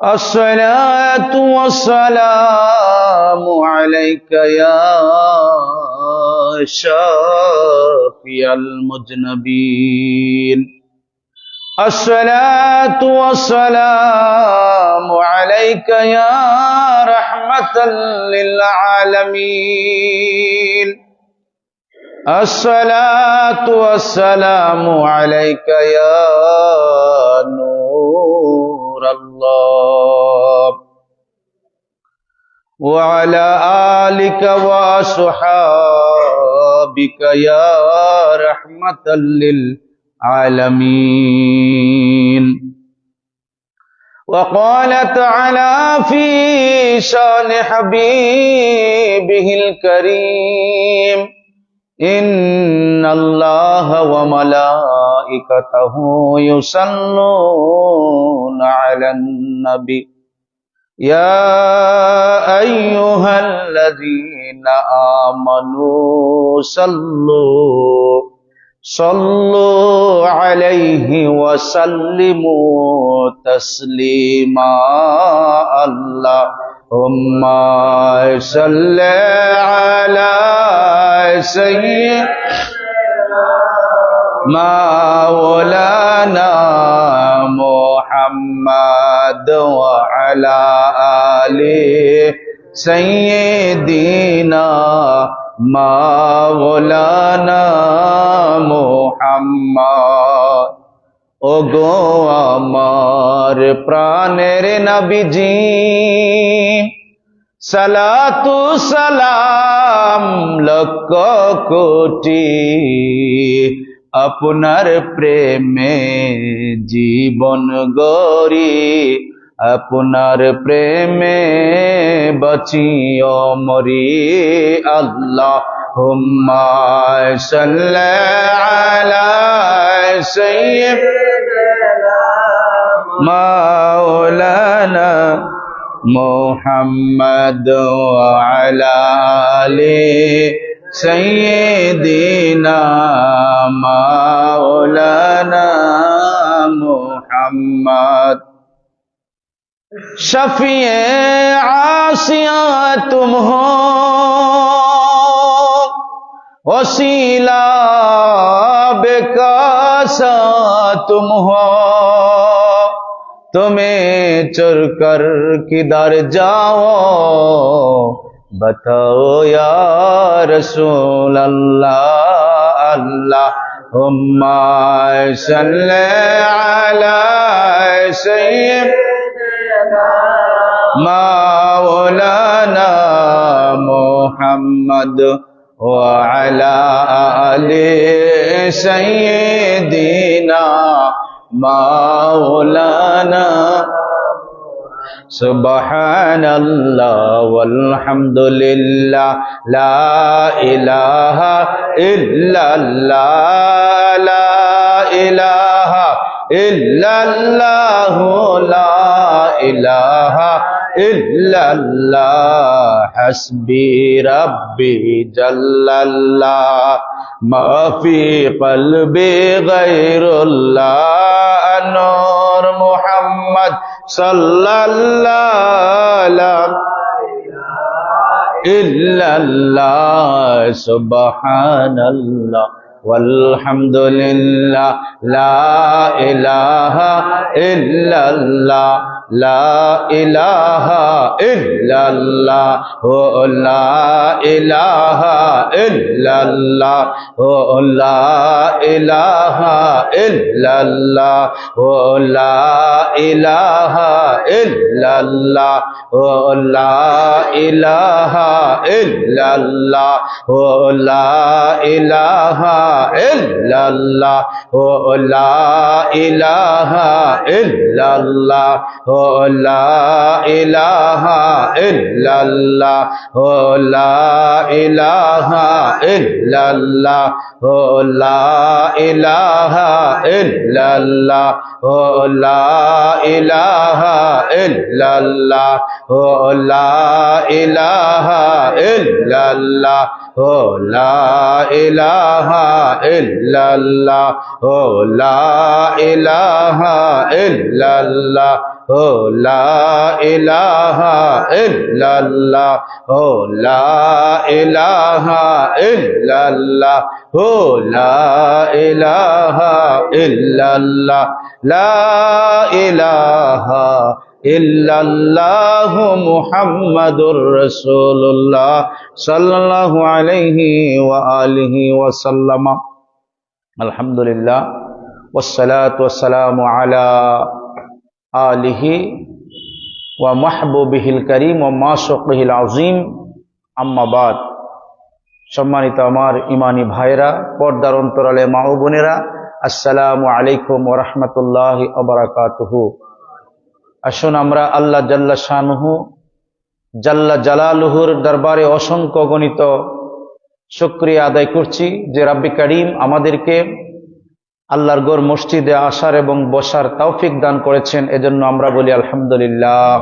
الصلاة والسلام عليك يا شافي المذنبين. الصلاة والسلام عليك يا رحمة للعالمين. الصلاة والسلام عليك يا نور الله وعلى آلك وصحابك يا رحمة للعالمين. وقال تعالى في شان حبيبه الكريم: إن الله وملائكته يصلون على النبي يا أيها الذين آمنوا صلوا عليه وسلموا تسليما. اللهم صل على سيدنا مولانا محمد وعلى آله سيدنا مولانا মুহাম্মদ। ওগো আমার প্রাণের নবীজি, সালাতু সালাম লক্ষ কোটি আপনার প্রেমে জীবন গড়ি, আপনার প্রেমে বাঁচিও মরি। আল্লাহুম্মা সাল্লি আলা সাইয়্যিদিনা মাওলানা মুহাম্মদ ওয়া আলা আলি সাইয়্যিদিনা মাওলানা মুহাম্মদ। शफीए आसिया तुम हो, वसीला बेकासा तुम हो, तुम्हें चुरकर किधर जाओ बताओ या रसूल अल्लाह। अल्लाहुम्मा सल्ली अला सय्यिदिना मौलाना मुहम्मद व अला आलि सय्यिदिना मौलाना। सुबहानल्लाह वल्हम्दुलिल्लाह ला इलाहा इल्लल्लाह ला इलाहा इल्लल्लाह ला इलाहा इल्लल्लाह हस्बी रब्बी जल्लल्लाह मा फी क़ल्बी गैरुल्लाह नूर मुहम्मद सल्लल्लाहु अलैहि इल्लल्लाह। सुबहानल्लाह वल्हम्दुलिल्लाह ला इलाहा इल्लल्लाह ला इलाहा इल्लल्लाह ला इलाहा इल्लल्लाह ला इलाहा इल्लल्लाह ला इलाहा इल्लल्लाह ला इलाहा इल्लल्लाह ला इलाहा इल्लल्लाह ला इलाहा इल्लल्लाह ला इलाहा इल्लल्लाह ला इलाहा इल्लल्लाह ला इलाहा इल्लल्लाह ला इलाहा इल्लल्लाह ला इलाहा इल्लल्लाह ला इलाहा ইল্লাল্লাহ ও লা ইলাহা ইল্লাল্লাহ ও লা ইলাহা ইল্লাল্লাহ ও লা ইলাহা ইল্লাল্লাহ ও লা ইলাহা ইল্লাল্লাহ লা ইলাহা ইল্লাল্লাহু মুহাম্মাদুর রাসূলুল্লাহ সাল্লাল্লাহু আলাইহি ওয়া আলিহি ওয়া সাল্লাম। আলহামদুলিল্লাহ ওয়াসসালাতু ওয়াসসালামু আলা আলিহি ওয়া মাহবুবিহিল কারীম ওয়া মাশাকিহিল আযীম, আম্মা বাদ। সম্মানিত আমার ইমানি ভাইরা, পর্দার অন্তরালে মা ও বোনেরা, আসসালামু আলাইকুম ওয়া রাহমাতুল্লাহি ওয়া বারাকাতুহু। আসুন আমরা আল্লাহ জাল্লা শানুহু জাল্লা জালালুহুর দরবারে অসংখ্য গণিত শুকরিয়া আদায় করছি যে রাব্বি কারীম আমাদেরকে আল্লাহর ঘর মসজিদে আসার এবং বসার তৌফিক দান করেছেন। এজন্য আমরা বলি আলহামদুলিল্লাহ।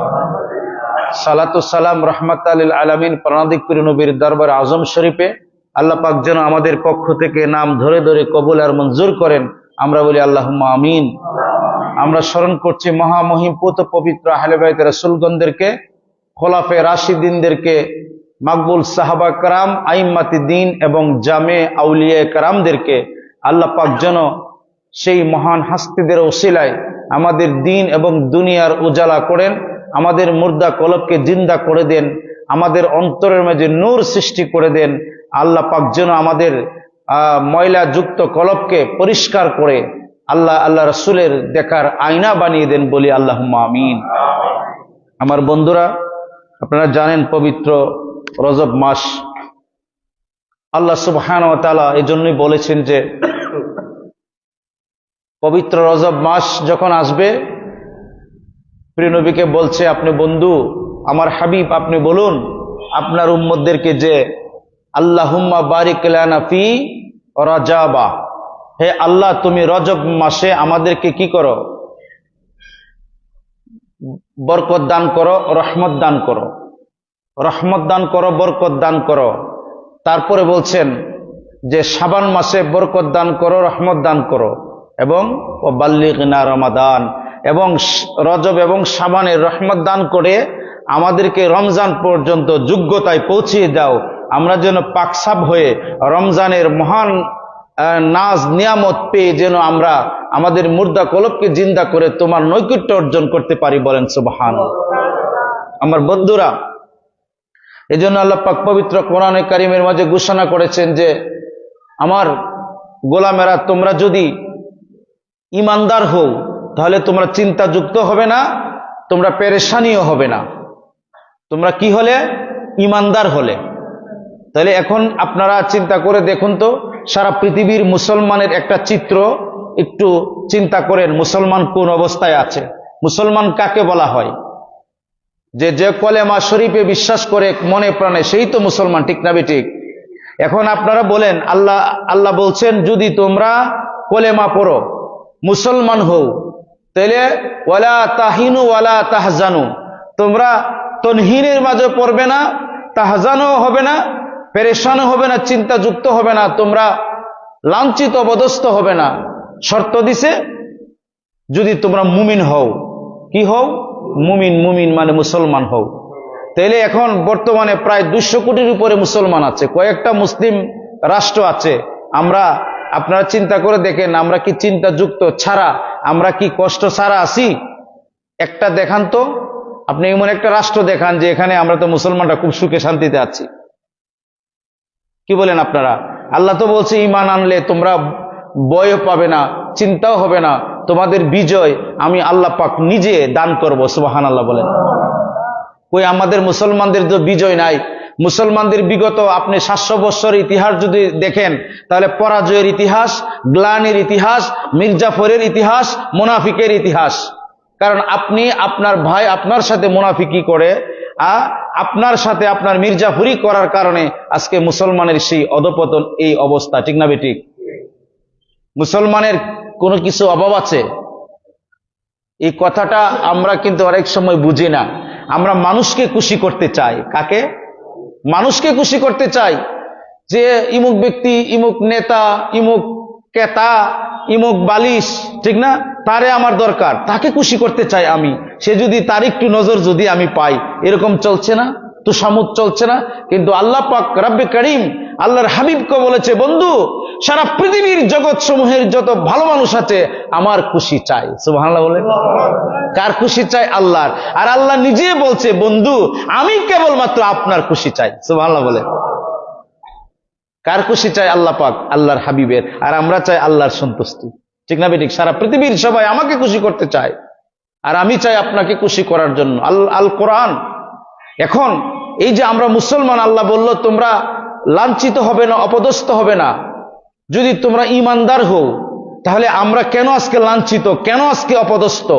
সালাতু সালাম রাহমাতাল লিল আলামিন প্রাণাদিক প্রিয় নবীর দরবার আজম শরীফে আল্লাহ পাক যেন আমাদের পক্ষ থেকে নাম ধরে ধরে কবুল আর মঞ্জুর করেন, আমরা বলি আল্লাহুম্মা আমিন। আমরা স্মরণ করছি মহামহিম পুত পবিত্র আহলে বাইত রাসূলগণদেরকে, খোলাফে রাশিদিনদেরকে, মাকবুল সাহাবা کرام, আইম্মাতি দ্বীন এবং জামে আউলিয়া کرامদেরকে আল্লাহ পাক যেন সেই মহান হাস্তিদের ওসিলায় আমাদের দ্বীন এবং দুনিয়ার উজালা করেন, আমাদের মুর্দা কলবকে জিন্দা করে দেন, আমাদের অন্তরের মাঝে নূর সৃষ্টি করে দেন। আল্লাহ পাক যেন আমাদের ময়লা যুক্ত কলবকে পরিষ্কার করে আল্লাহ রাসূলের দেখার আয়না বানিয়ে দেন, বলি আল্লাহুম্মা আমিন। আমার বন্ধুরা, আপনারা জানেন পবিত্র রজব মাস, আল্লাহ সুবহানাহু ওয়া তাআলা এই জন্যই বলেছেন যে পবিত্র রজব মাস যখন আসবে, প্রিয় নবীকে বলছে, আপনি বন্ধু আমার হাবিব, আপনি বলুন আপনার উম্মতদেরকে যে আল্লাহুম্মা বারিক লানা ফি রাজাবা, হে আল্লাহ তুমি রজব মাসে আমাদেরকে কি করো? বরকত দান করো, রহমত দান করো, রহমত দান করো, বরকত দান করো। তারপরে বলছেন যে শাবান মাসে বরকত দান করো, রহমত দান করো, এবং ও বাল্লিগনা রমাদান, এবং রজব এবং শাবানের রহমত দান করে আমাদেরকে রমজান পর্যন্ত যোগ্যতায় পৌঁছিয়ে দাও, আমরা যেন পাকসাব হয়ে রমজানের মহান নাজ নিয়ামত পেয়ে যেন আমরা আমাদের মুর্দা কলবকে জিন্দা করে তোমার নৈকট্য অর্জন করতে পারি, বলেন সুবহানাল্লাহ। আমার বন্ধুরা, এই জন্য আল্লাহ পাক পবিত্র কোরআনে কারিমের মাঝে ঘোষণা করেছেন যে আমার গোলামেরা, তোমরা যদি ইমানদার হও তাহলে তোমরা চিন্তাযুক্ত হবে না, তোমরা পেরেশানিও হবে না। তোমরা কি হলে? ইমানদার হলে। তাহলে এখন আপনারা চিন্তা করে দেখুন তো, সারা পৃথিবীর মুসলমানের একটা চিত্র একটু চিন্তা করেন, মুসলমান কোন অবস্থায় আছে? মুসলমান কাকে বলা হয়? যে কলেমা শরীফে বিশ্বাস করে মনে প্রাণে, সেই তো মুসলমান, ঠিক না বেঠিক? এখন আপনারা বলেন, আল্লাহ বলছেন যদি তোমরা কলেমা পড়ো, মুসলমান হও, তাহলে ওয়ালা তাহিনু ওয়ালা তাহজানু, তোমরা তনহিনের মাঝে পড়বে না, তাহজানও হবে না, পেরেশানও হবে না, চিন্তাযুক্ত হবে না, তোমরা লাঞ্ছিত অবদস্থ হবে না। শর্ত দিছে যদি তোমরা মুমিন হও। কি হও? মুমিন। মুমিন মানে মুসলমান হও। তাইলে এখন বর্তমানে প্রায় 200 কোটির উপরে মুসলমান আছে, কয়েকটা মুসলিম রাষ্ট্র আছে। আপনারা চিন্তা করে দেখেন, আমরা কি চিন্তাযুক্ত ছাড়া, আমরা কি কষ্ট ছাড়া আছি? একটা দেখান তো, আপনি এমন একটা রাষ্ট্র দেখান যে এখানে আমরা তো মুসলমানরা খুব সুখে শান্তিতে আছি। কি বলেন আপনারা? আল্লাহ তো বলছে ঈমান আনলে তোমরা ভয়ও পাবে না, চিন্তাও হবে না, তোমাদের বিজয় আমি আল্লাহ পাক নিজে দান করব। সুবহানাল্লাহ বলেন। কই আমাদের মুসলমানদের তো বিজয় নাই। মুসলমানদের বিগত আপনি 700 বছর ইতিহাস যদি দেখেন, তাহলে পরাজয়ের ইতিহাস, গ্লানির ইতিহাস, মির্জাফরের ইতিহাস, মুনাফিকের ইতিহাস। কারণ আপনি আপনার ভাই আপনার সাথে মুনাফিকি করে, আপনার সাথে আপনার মির্জাফরি করার কারণে আজকে মুসলমানের সেই অধপতন, এই অবস্থা, ঠিক না বেঠিক? মুসলমানের কোনো কিছু অভাব আছে? এই কথাটা আমরা কিন্তু অনেক সময় বুঝি না। আমরা মানুষকে খুশি করতে চাই। কাকে? মানুষকে খুশি করতে চাই যে ইমুক ব্যক্তি, ইমুক নেতা, ইমুক কেতা, ইমুক বালিশ, ঠিক না, তারে আমার দরকার, তাকে খুশি করতে চাই আমি, সে যদি তার একটু নজর যদি আমি পাই, এরকম চলছে না তো সামুদ চলছে না। কিন্তু আল্লাহ পাক রব্বে করিম আল্লাহর হাবিবকে বলেছে, বন্ধু সারা পৃথিবীর জগৎ সমূহের যত ভালো মানুষ আছে আমার খুশি চাই। সুবহানাল্লাহ বলে। কার খুশি চাই? আল্লাহর। আর আল্লাহ নিজে বলছে, বন্ধু আমি কেবলমাত্র আপনার খুশি চাই। সুবহানাল্লাহ বলে। কার খুশি চাই? আল্লাহ পাক আল্লাহর হাবিবের। আর আমরা চাই আল্লাহর সন্তুষ্টি, ঠিক না বেঠিক? সারা পৃথিবীর সবাই আমাকে খুশি করতে চায়, আর আমি চাই আপনাকে খুশি করার জন্য। আল কোরআন। এখন এই যে আমরা মুসলমান, আল্লাহ বলল তোমরা লাঞ্ছিত হবে না, অপদস্থ হবে না যদি তোমরা ইমানদার হও। তাহলে আমরা কেন আজকে লাঞ্ছিত, কেন আজকে অপদস্থ?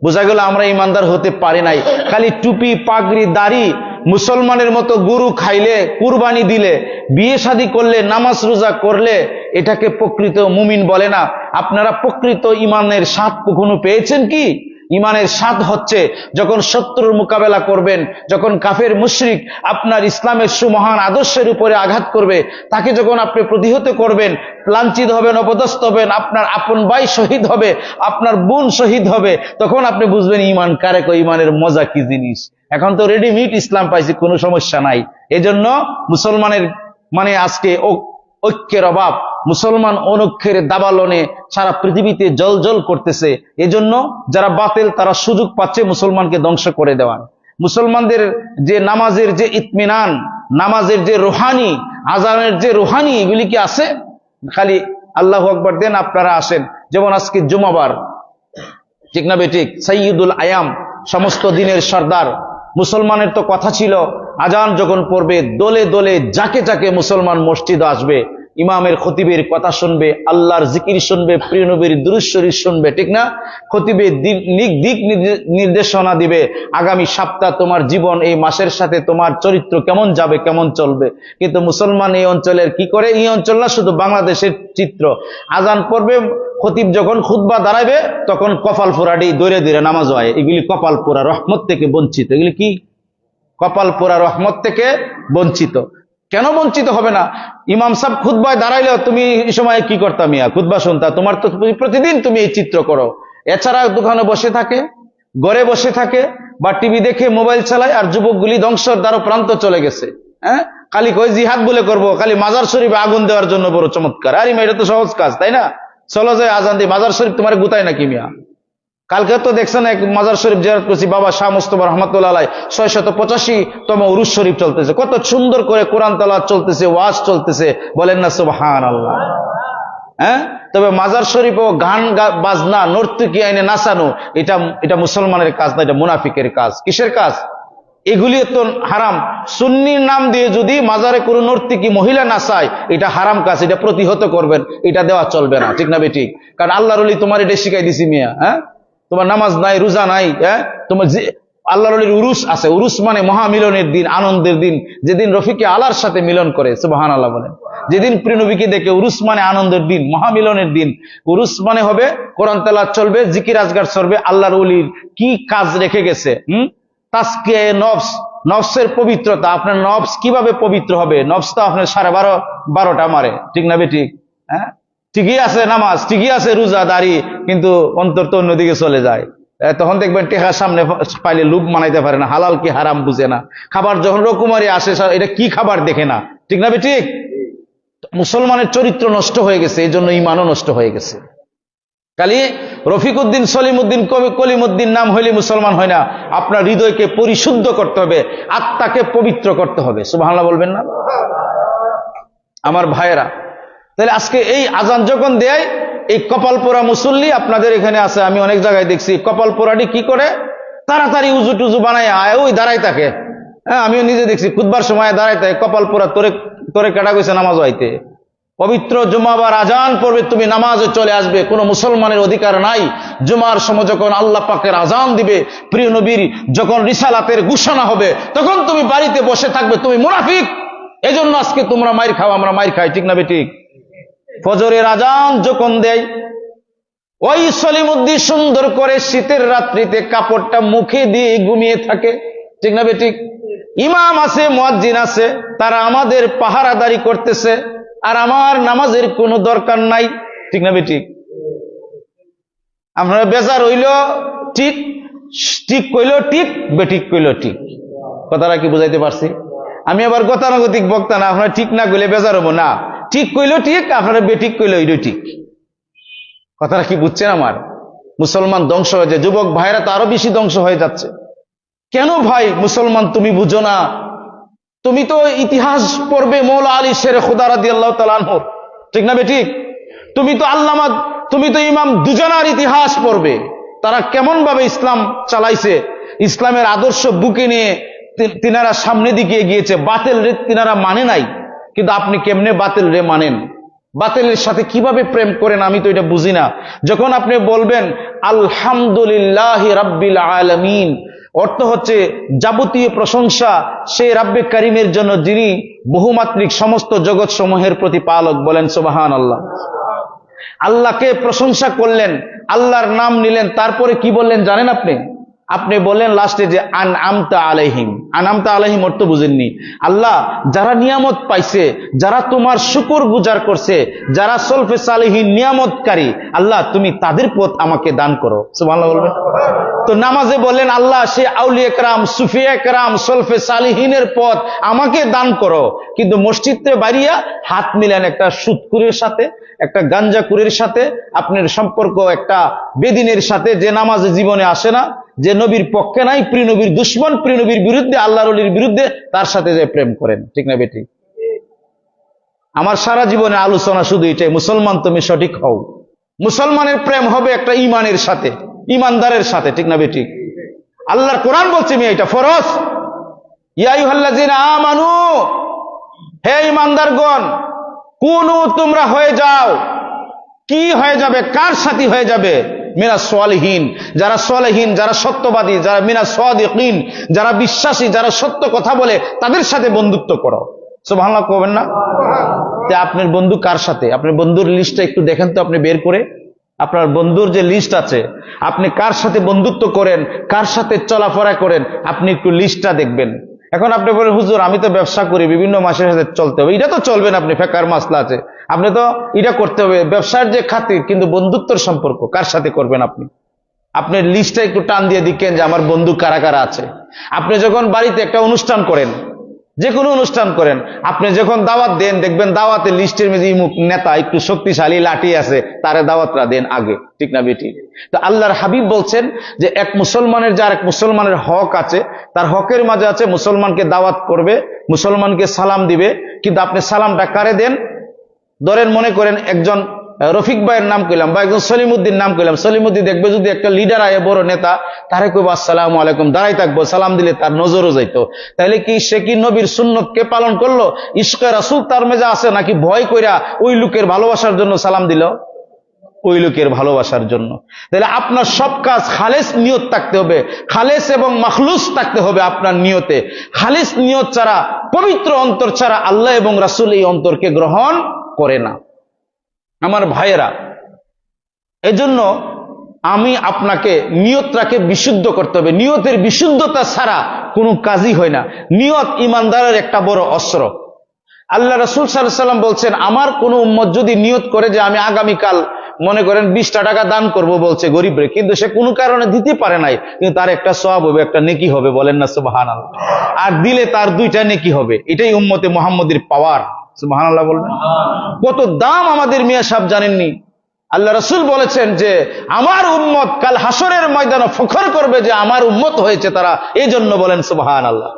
বোঝা গেল আমরা ইমানদার হতে পারি নাই। খালি টুপি, পাগড়ি, দাড়ি, মুসলমানের মতো গরু খাইলে, কুরবানি দিলে, বিয়ে শাদী করলে, নামাজ রোজা করলে এটাকে প্রকৃত মুমিন বলে না। আপনারা প্রকৃত ইমানের স্বাদ কখনো পেয়েছেন কি? ইমানের স্বাদ হচ্ছে যখন শত্রুর মোকাবেলা করবেন, যখন কাফের মুশরিক আপনার ইসলামের সুমহান আদর্শের উপরে আঘাত করবে, তাকে যখন আপনি প্রতিহত করবেন, লাঞ্ছিত হবেন, অপদস্থ হবেন, আপনার আপন ভাই শহীদ হবে, আপনার বোন শহীদ হবে, তখন আপনি বুঝবেন ইমান কারে কই, ইমানের মজা কি জিনিস। এখন তো রেডিমেড ইসলাম পাইছি, কোনো সমস্যা নাই। এজন্য মুসলমানের আজকে ঐক্যের অভাব, মুসলমান অনৈক্যের দাবালনে সারা পৃথিবীতে জল জল করতেছে। এজন্য যারা বাতিল তারা সুযোগ পাচ্ছে মুসলমানকে ধ্বংস করে দেওয়ার। মুসলমানদের যে নামাজের যে ইতমিনান, নামাজের যে রুহানি, আজানের যে রুহানি, এগুলি কি আছে? খালি আল্লাহু আকবার দেন, আপনারা আসেন। যেমন আজকে জুমাবার, ঠিক না বেঠিক? সাইয়্যিদুল আয়াম, সমস্ত দিনের সর্দার। মুসলমানের তো কথা ছিল আজান যখন পড়বে দলে দলে যাকে যাকে মুসলমান মসজিদে আসবে, ইমামের খতিবের কথা শুনবে, আল্লাহর জিকির শুনবে, প্রিয় নবীর দুরূদ শরীফ শুনবে, ঠিক না? খতিবে দিক নির্দেশনা দিবে, আগামী সপ্তাহ তোমার জীবন এই মাসের সাথে তোমার চরিত্র কেমন যাবে, কেমন চলবে। কিন্তু মুসলমান এই অঞ্চলের কি করে? এই অঞ্চল না, শুধু বাংলাদেশের চিত্র। আজান পড়বে, খতিব যখন খুতবা দাঁড়াবে তখন কপাল পোড়াটি দৌড়ে দৌড়ে নামাজ হয়। এগুলি কপাল পোড়া, রহমত থেকে বঞ্চিত। এগুলি কি? কপাল পোড়া, রহমত থেকে বঞ্চিত। কেন বঞ্চিত হবে না? ইমাম সাহেব খুতবায় দাঁড়াইলেও তুমি এই সময় কি করতাম? খুতবা শুনতা। তোমার তো প্রতিদিন তুমি এই চিত্র করো। এছাড়া দোকানে বসে থাকে, ঘরে বসে থাকে, বা টিভি দেখে মোবাইল চালায়, আর যুবকগুলি ধ্বংসের দ্বারা প্রান্ত চলে গেছে। হ্যাঁ, খালি কই জিহাদ বলে করবো, খালি মাজার শরীফে আগুন দেওয়ার জন্য বড় চমৎকার। আরে এটা তো সহজ কাজ, তাই না? চলো যায় আজান দিয়ে মাজার শরীফ তোমার গুতায় নাকি মিয়া? কালকে তো দেখছেন এক মাজার শরীফ জিয়ারত করছি, বাবা শাহ মুস্তফা রহমাতুল্লাহ আলাইহ 685তম উরুস শরীফ চলতেছে। কত সুন্দর করে কোরআন তেলাওয়াত চলতেছে, ওয়াজ চলতেছে, বলেন না সুবহানাল্লাহ? হ্যাঁ, তবে মাজার শরীফ ও গান বাজনা, নর্তকী আইনে নাচানো, এটা মুসলমানের কাজ না, এটা মুনাফিকের কাজ। কিসের কাজ? এগুলি তো হারাম। সুন্নির নাম দিয়ে যদি মাজারে কোনো নর্তকী মহিলা নাচায়, এটা হারাম কাজ, এটা প্রতিহত করবেন, এটা দেওয়া চলবে না, ঠিক না বেঠিক? কারণ আল্লাহর ওলি তোমার এটা শিখাই দিছি মিয়া। হ্যাঁ, তোমার নামাজ নাই, রোজা নাই, হ্যাঁ, তোমার যে আল্লাহর ওলির উরুস আছে। উরুস মানে মহামিলনের দিন, আনন্দের দিন, যেদিন রফিকে আলার সাথে মিলন করে। সুবহানাল্লাহ বলেন। যেদিন প্রিয় নবীকে দেখে, উরুস মানে আনন্দের দিন, মহামিলনের দিন। উরুস মানে হবে কোরআন তেলাওয়াত চলবে, জিকির আজগার চলবে। আল্লাহর ওলির কি কাজ রেখে গেছে? তাজকে নফস, নফসের পবিত্রতা। আপনার নফস কিভাবে পবিত্র হবে? নফস তো আপনার 12:30 মারে, ঠিক না বেঠিক? হ্যাঁ, ঠিকই আছে নামাজ, ঠিকই আছে রোজা, দাড়ি, কিন্তু অন্তর তো অন্যদিকে চলে যায়। তখন দেখবেন টেকার সামনে পাইলে লুপ মানাইতে পারে না, হালাল কি হারাম বুঝে না। খাবার যখন রকমারি আসে, এটা কি খাবার দেখে না, ঠিক না বেঠিক? মুসলমানের চরিত্র নষ্ট হয়ে গেছে, এই জন্য ইমানও নষ্ট হয়ে গেছে। খালি রফিকুদ্দিন, সলিমুদ্দিন, কলিমুদ্দিন নাম হইলে মুসলমান হয় না। আপনার হৃদয়কে পরিশুদ্ধ করতে হবে, আত্মাকে পবিত্র করতে হবে। সুবহানাল্লাহ বলবেন না আমার ভাইয়েরা? তাহলে আজকে এই আজান যখন দেয়, এই কপাল পোড়া মুসল্লি আপনাদের এখানে আছে, আমি অনেক জায়গায় দেখছি। কপাল পোড়াটি কি করে? তাড়াতাড়ি উজু টুজু বানায় আয়, ওই দাঁড়াই থাকে। হ্যাঁ, আমিও নিজে দেখছি, খুতবার সময় দাঁড়াই থাকে। কপাল পোড়া, তোরে কাটা গেছে নামাজ হইতে। পবিত্র জুমাবার আজান পড়বে, তুমি নামাজে চলে আসবে, কোনো মুসলমানের অধিকার নাই। জুমার সময় যখন আল্লাহ পাকের আজান দিবে, প্রিয় নবীর যখন রিসালাতের ঘোষণা হবে, তখন তুমি বাড়িতে বসে থাকবে, তুমি মুনাফিক। এজন্য আজকে তোমরা মাইর খাও, আমরা মাইর খাই, ঠিক না বেঠিক? ফজরের আজান যখন দেয়, ওই সলিমুদ্দিন সুন্দর করে শীতের রাত্রিতে কাপড়টা মুখে দিয়ে ঘুমিয়ে থাকে, ঠিক না বেঠিক? ইমাম আছে, মুয়াজ্জিন আছে, তারা আমাদের পাহারাদারি করতেছে, আর আমার নামাজের কোনো দরকার নাই। ঠিক না বেঠিক? আপনারা বেজার হইল ঠিক, ঠিক কইল ঠিক, বেঠিক কইল ঠিক। কথাটা কি বুঝাইতে পারছি? আমি আবার গতানুগতিক বক্তা না, আপনারা ঠিক না কইলে বেজার হবো না। ঠিক কইল ঠিক, আপনারা বেঠিক কইল ওইটাই ঠিক। কথাটা কি বুঝছেন? আমার মুসলমান ধ্বংস হয়ে যায়, যুবক ভাইরা তো আরো বেশি ধ্বংস হয়ে যাচ্ছে। কেন ভাই মুসলমান তুমি বুঝো না? তুমি তো ইতিহাস পড়বে মৌলা আলী শের খুদা রাদিয়াল্লাহু তাআলা আনহু, ঠিক না বেঠিক? তুমি তো আল্লামা, তুমি তো ইমাম দুজানার ইতিহাস পড়বে, তারা কেমন ভাবে ইসলাম চালাইছে, ইসলামের আদর্শ বুকে নিয়ে তিনারা সামনে দিকে এগিয়েছে। বাতিল রে তিনারা মানে নাই, কিন্তু আপনি কেমনে বাতিল রে মানেন? বাতিলের সাথে কিভাবে প্রেম করেন আমি তো এটা বুঝি না। যখন আপনি বলবেন আলহামদুলিল্লাহি রাব্বিল আলামিন, অর্থ হচ্ছে যাবতীয় প্রশংসা সেই রাব্বে কারিমের জন্য যিনি বহুমাত্রিক সমস্ত জগৎ সমূহের প্রতিপালক। বলেন সুবহানাল্লাহ। আল্লাহকে প্রশংসা করলেন, আল্লাহর নাম নিলেন, তারপরে কি বললেন জানেন আপনি? আপনি বললেন লাস্টে যে আনআমতা আলাইহিম। আনআমতা আলাইহিম অর্থ বুঝেননি? আল্লাহ যারা নিয়ামত পাইছে, যারা তোমার শুকর গুজার করছে, যারা সলফে সালিহিন নিয়ামতকারী, আল্লাহ তুমি তাদের পথ আমাকে দান করো। সুবহানাল্লাহ বলবেন। তো নামাজে বললেন আল্লাহ সে আউলিয়া কেরাম, সুফিয়া কেরাম, সলফে সালিহিনের পথ আমাকে দান করো। কিন্তু মসজিদে বাড়িয়া হাত মিলান একটা সুদকুরের সাথে, একটা গাঞ্জাকুরের সাথে, আপনার সম্পর্ক একটা বেদিনের সাথে, যে নামাজে জীবনে আসে না, যে নবীর পক্ষে নাই, প্রিয় নবীর দুশ্মন, প্রিয় নবীর বিরুদ্ধে, আল্লাহর ওলির বিরুদ্ধে, তার সাথে যে প্রেম করেন। ঠিক না বেটি? আমার সারা জীবনে আলোচনা শুধু এটাই, মুসলমান তুমি সঠিক হও। মুসলমানের প্রেম হবে একটা ইমানের সাথে, ইমানদারের সাথে। ঠিক না বেটি? আল্লাহর কোরআন বলছে আমি এটা ফরজ। ইয়া আইয়ুহাল্লাযীনা আমানু, হে ইমানদারগণ, কুনু তোমরা হয়ে যাও। কি হয়ে যাবে? কার সাথী হয়ে যাবে? মিনাস সালিহিন, যারা সালেহীন, যারা সত্যবাদী, যারা মিনাস সাদিকিন, যারা বিশ্বাসী, যারা সত্য কথা বলে, তাদের সাথে বন্ধুত্ব করো। সুবহানাল্লাহ করবেন না? আপনার বন্ধু কার সাথে? আপনার বন্ধুর লিস্টটা একটু দেখেন তো, আপনি বের করে। আপনার বন্ধুর যে লিস্ট আছে, আপনি কার সাথে বন্ধুত্ব করেন, কার সাথে চলাফেরা করেন, আপনি একটু লিস্টটা দেখবেন। এখন আপনি বলেন হুজুর আমি তো ব্যবসা করি, বিভিন্ন মাসের সাথে চলতে হবে। এটা তো চলবে না, আপনি ফেকার মাসলা আছে, আপনি তো এটা করতে হবে, ব্যবসার যে খাতির, কিন্তু বন্ধুত্বের সম্পর্ক কার সাথে করবেন আপনি? আপনার লিস্টটা একটু টান দিয়ে দেখেন যে আমার বন্ধু কারা কারা আছে। আপনি যখন বাড়িতে একটা অনুষ্ঠান করেন, যে কোনো অনুষ্ঠান করেন, আপনি যখন দাওয়াত দেন, দেখবেন দাওয়াতে লিস্টের মধ্যে ইমুক নেতা একটু শক্তিশালী লাঠি আছে, তারে দাওয়াতরা দেন আগে। ঠিক না বেটি? তো আল্লাহর হাবিব বলছেন যে এক মুসলমানের, যার এক মুসলমানের হক আছে, তার হকের মাঝে আছে মুসলমানকে দাওয়াত করবে, মুসলমানকে সালাম দিবে, কিন্তু আপনি সালামটা কারে দেন? ধরেন মনে করেন একজন রফিক ভাইয়ের নাম কইলাম, বা একজন সলিমুদ্দিন নাম কইলাম, সলিমুদ্দিন দেখবে যদি একটা লিডার আয়, বড় নেতা, তারে কইব আসসালামু আলাইকুম, দাঁড়াই থাকবো, সালাম দিলে তার নজরও যাইতো। তাহলে কি সে কি নবীর সুন্নতকে পালন করলো? ইশকে রাসূল তার মেজা আছে, নাকি ভয় কইরা ওই লোকের ভালোবাসার জন্য সালাম দিল? ওই লোকের ভালোবাসার জন্য। তাহলে আপনার সব কাজ খালেস নিয়ত থাকতে হবে, খালেস এবং মাখলুস থাকতে হবে আপনার নিয়তে। খালেস নিয়ত ছাড়া, পবিত্র অন্তর ছাড়া আল্লাহ এবং রাসূল এই অন্তরকে গ্রহণ করে না। আমার ভাইয়েরা, এজন্য আমি আপনাকে নিয়তটাকে বিশুদ্ধ করতে হবে। নিয়তের বিশুদ্ধতা ছাড়া কোনো কাজই হয় না। নিয়ত ইমানদারের একটা বড় অস্ত্র। আল্লাহ রাসূল সাল্লাল্লাহু আলাইহি ওয়াসাল্লাম বলছেন, আমার কোন উম্মত যদি নিয়ত করে যে আমি আগামীকাল মনে করেন 20টা টাকা দান করব, বলছে গরিবরে, কিন্তু সে কোনো কারণে দিতে পারে নাই, কিন্তু তার একটা সওয়াব হবে, একটা নেকি হবে। বলেন না সুবহানাল্লাহ? আর দিলে তার 2টা নেকি হবে। এটাই উম্মতে মুহাম্মদীর পাওয়ার। সুবহানাল্লাহ বলবেন? কত দাম আমাদের মিয়া সাহেব জানেননি? আল্লাহ রাসূল বলেছেন যে আমার উম্মত কাল হাসরের ময়দানে ফখর করবে যে আমার উম্মত হয়েছে তারা, এই জন্য বলেন সুবহানাল্লাহ।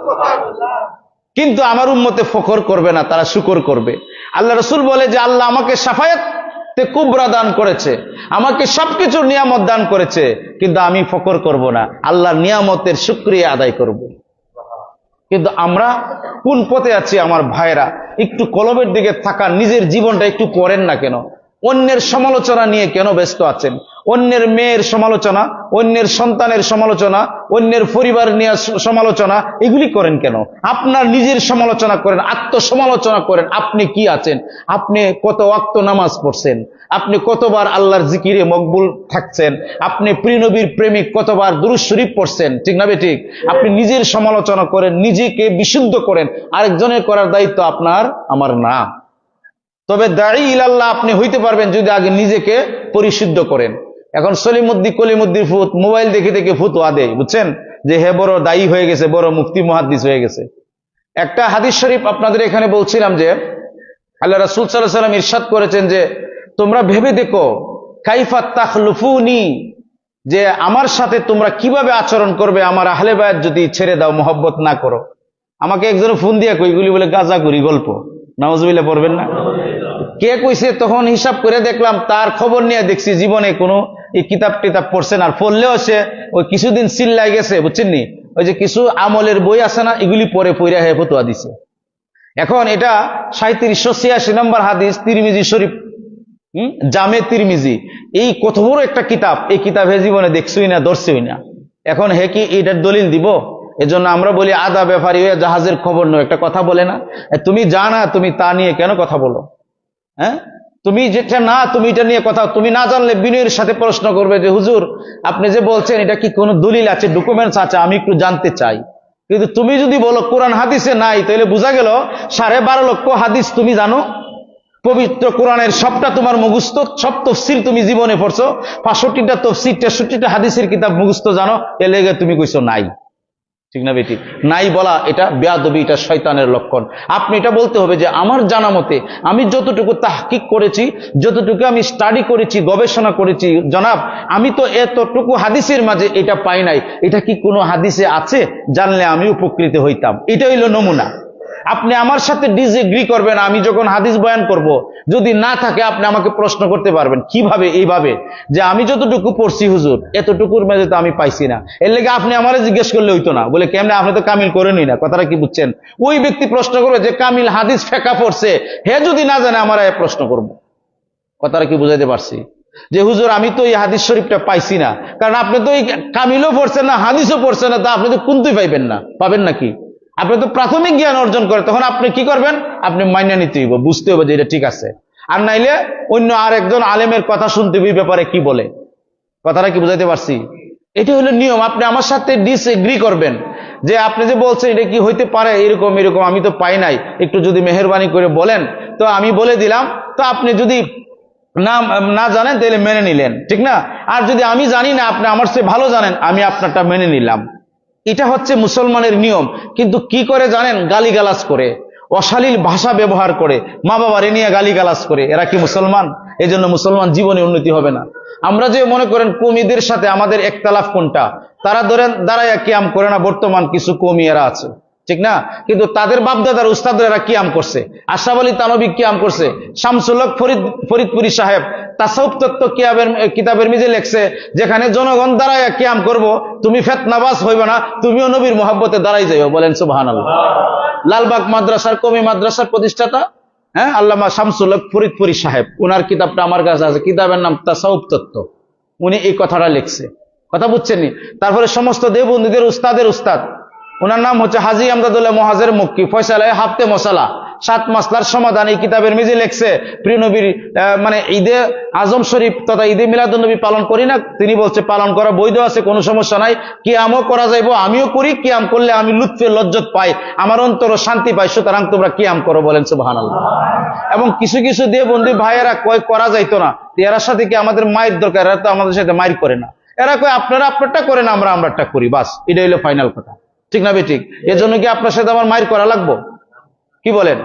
কিন্তু আমার উম্মতে ফখর করবে না, তারা শুকর করবে। আল্লাহ রাসূল বলে যে আল্লাহ আমাকে শাফায়াতে কুবরা দান করেছে, আমাকে সবকিছুর নিয়ামত দান করেছে, কিন্তু আমি ফখর করব না, আল্লাহর নিয়ামতের শুকরিয়া আদায় করব। কিন্তু আমরা কোন পথে আছি আমার ভাইরা? একটু কলবের দিকে থাকা, নিজের জীবনটা একটু পড়েন না কেন? অন্যের সমালোচনা নিয়ে কেন ব্যস্ত আছেন? অন্যের মেয়ের সমালোচনা, অন্যের সন্তানের সমালোচনা, অন্যের পরিবার নিয়ে সমালোচনা, এগুলি করেন কেন? আপনার নিজের সমালোচনা করেন, আত্মসমালোচনা করেন। আপনি কি আছেন? আপনি কত ওয়াক্ত নামাজ পড়ছেন? আপনি কতবার আল্লাহর জিকিরে মকবুল থাকছেন? আপনি প্রিয় নবীর প্রেমিক কতবার দুরূদ শরীফ পড়ছেন? ঠিক না ঠিক? আপনি নিজের সমালোচনা করেন, নিজেকে বিশুদ্ধ করেন। আরেকজনের করার দায়িত্ব আপনার, আমার না। তবে দাঈ ইলাল্লাহ আপনি হইতে পারবেন যদি আগে নিজেকে পরিশুদ্ধ করেন। এখন সলিমুদ্দি কলিমুদ্দির ফুত মোবাইল দেখে দেখে ফুতোয়া দেয়, বুঝছেন, যে হে বড় দায়ী হয়ে গেছে, বড় মুফতি মুহাদ্দিস হয়ে গেছে। একটা হাদিস শরীফ আপনাদের এখানে বলছিলাম যে আল্লাহ রাসূল সাল্লাল্লাহু আলাইহি ওয়াসাল্লাম ইরশাদ করেছেন যে তোমরা ভেবে দেখো কাইফা তাখলুফুনি, যে আমার সাথে তোমরা কিভাবে আচরণ করবে আমার আহলে বায়াত যদি ছেড়ে দাও, মহব্বত না করো। আমাকে একজন ফোন দিয়া কইগুলি বলে গাঁজাখুরি গল্প, নাউজুবিল্লাহ পড়বেন না? কে কইছে তখন হিসাব করে দেখলাম, তার খবর নিয়ে দেখছি জীবনে কোনো এই কিতাব টিতাব পড়ছে না, আর পড়লেও সে ওই কিছুদিন চিল্লাই গেছে, বুঝছেন নি, ওই যে কিছু আমলের বই আছে না, এগুলি পরে পইরা হে ফতোয়া দিছে। এখন এটা 3786 নম্বর হাদিস, তিরমিজি শরীফ, জামে তিরমিজি। এই কত বড় একটা কিতাব, এই কিতাব হে জীবনে দেখছই না, ধরছই না। এখন হে কি এটার দলিল দিব? এজন্য আমরা বলি আদা ব্যাপারী হয়ে জাহাজের খবর নয়। একটা কথা বলে না, তুমি জানা তুমি তা নিয়ে কেন কথা বলো? হ্যাঁ, তুমি যেটা না, তুমি এটা নিয়ে কথা, তুমি না জানলে বিনয়ের সাথে প্রশ্ন করবে যে হুজুর আপনি যে বলছেন এটা কি কোনো দলিল আছে, ডকুমেন্টস আছে, আমি একটু জানতে চাই। কিন্তু তুমি যদি বলো কোরআন হাদিসে নাই, তাহলে বোঝা গেল 12.5 লক্ষ হাদিস তুমি জানো, পবিত্র কোরআনের সবটা তোমার মুখস্থ, সব তফসির তুমি জীবনে পড়ছো, 65টা তফসির, 63টা হাদিসের কিতাব মুখস্থ জানো, এ লেগে তুমি কইছো নাই। ঠিক না বেটি? নাই বলা এটা বেয়াদবি, এটা শয়তানের লক্ষণ। আপনি এটা বলতে হবে যে আমার জানা মতে আমি যতটুকু তাহকিক করেছি, যতটুকু আমি স্টাডি করেছি, গবেষণা করেছি, জনাব আমি তো এতটুকু হাদিসের মাঝে এটা পাই নাই, এটা কি কোনো হাদিসে আছে? জানলে আমি উপকৃত হইতাম। এটা হইল নমুনা। আপনি আমার সাথে ডিসএগ্রি করবেন, আমি যখন হাদিস বয়ান করব, যদি না থাকে আপনি আমাকে প্রশ্ন করতে পারবেন। কিভাবে? এইভাবে যে আমি যতটুকু পড়ছি হুজুর এতটুকুর মাঝে তো আমি পাইছি না, এর লেগে আপনি আমারে জিজ্ঞেস করলে হইতো না। বলে কেমনে? আপনি তো কামিল করেনই না। কথাটা কি বুঝছেন? ওই ব্যক্তি প্রশ্ন করবে যে কামিল হাদিস ফেকা পড়ছে, হে যদি না জানে আমার প্রশ্ন করব। কথাটা কি বুঝাইতে পারছি? যে হুজুর আমি তো এই হাদিস শরীফটা পাইছি না, কারণ আপনি তো এই কামিলও পড়ছেন না, হাদিসও পড়ছেন না, তা আপনি তো কোনটাই পাইবেন না, পাবেন নাকি? আপনি তো প্রাথমিক জ্ঞান অর্জন করেন, তখন আপনি কি করবেন? আপনি মাইনা নিতে হইব, বুঝতে হবে যে এটা ঠিক আছে। আর নাইলে অন্য আর একজন আলেমের কথা শুনতে হবে ব্যাপারে কি বলে। কথাটা কি বুঝাইতে পারছি? এটা হলো নিয়ম। আপনি আমার সাথে ডিসএগ্রি করবেন যে আপনি যে বলছেন এটা কি হইতে পারে, এরকম এরকম আমি তো পাই নাই, একটু যদি মেহেরবানি করে বলেন, তো আমি বলে দিলাম। তো আপনি যদি না জানেন তাহলে মেনে নিলেন, ঠিক না? আর যদি আমি জানি না, আপনি আমার চেয়ে ভালো জানেন, আমি আপনারটা মেনে নিলাম। এটা হচ্ছে মুসলমানের নিয়ম। কিন্তু কি করে জানেন? গালিগালাজ করে, অশালীল ভাষা ব্যবহার করে, মা বাবারে নিয়ে গালিগালাজ করে। এরা কি মুসলমান? এই জন্য মুসলমান জীবনে উন্নতি হবে না। আমরা যে মনে করেন কওমিদের সাথে আমাদের একতালাফ কোনটা, তারা ধরেন দাঁড়াইয়া কিয়াম করে না, বর্তমান কিছু কওমি এরা আছে, ঠিক না? কিন্তু তাদের বাপদাদার উস্তাদরা এরা কিয়াম করছে। আশরাফ আলী তানভী কিয়াম করছে। শামসুল হক ফরিদপুরি সাহেব তাসাউফ তত্ত্ব কিতাবের মিজে লেখছে, যেখানে জনগণ দাঁড়াইয়া কিয়াম করব, তুমি ফেতনাবাজ হইবে না, তুমিও নবীর মহব্বতে দাঁড়াই যাইও। বলেন সুবহানাল্লাহ। লালবাগ মাদ্রাসার কওমি মাদ্রাসার প্রতিষ্ঠাতা আল্লামা শামসুল হক ফরিদপুরি সাহেব, উনার কিতাবটা আমার কাছে আছে, কিতাবের নাম তাসাউফ তত্ত্ব। উনি এই কথাটা লিখছে। কথা বুঝছেন নি? তারপরে সমস্ত দেওবন্দীদের উস্তাদের উস্তাদ, ওনার নাম হচ্ছে হাজী আমদাদুল্লাহ মুহাজির মক্কি, ফয়সালায়ে হাফতে মশালা 7 মাসলার সমাধান এই কিতাবের মিজে লেখছে। প্রিয় নবীর মানে ঈদে আজম শরীফ তথা ঈদে মিলাদুন নবী পালন করি না, তিনি বলছে পালন করা বৈধ আছে, কোনো সমস্যা নাই, কিয়ামও করা যাইব, আমিও করি। কিয়াম করলে আমি লুৎফে লজ্জত পাই, আমার অন্তর শান্তি পাই, সুতরাং তোমরা কিয়াম করো। বলেন সুবহানাল্লাহ। এবং কিছু কিছু দেওবন্দী ভাইয়েরা কয় করা যাইতো না, এর সাথে কি আমাদের মায়ের দরকার? এরা তো আমাদের সাথে মায়ের করে না। এরা কয় আপনারা আপনারটা করেন, আমরা আমরাটা করি, বাস। এটা হইলো ফাইনাল কথা, ঠিক না ঠিক? এজন্য কি আপনার সাথে আমার মায়ের করা লাগবো? কি বলেন?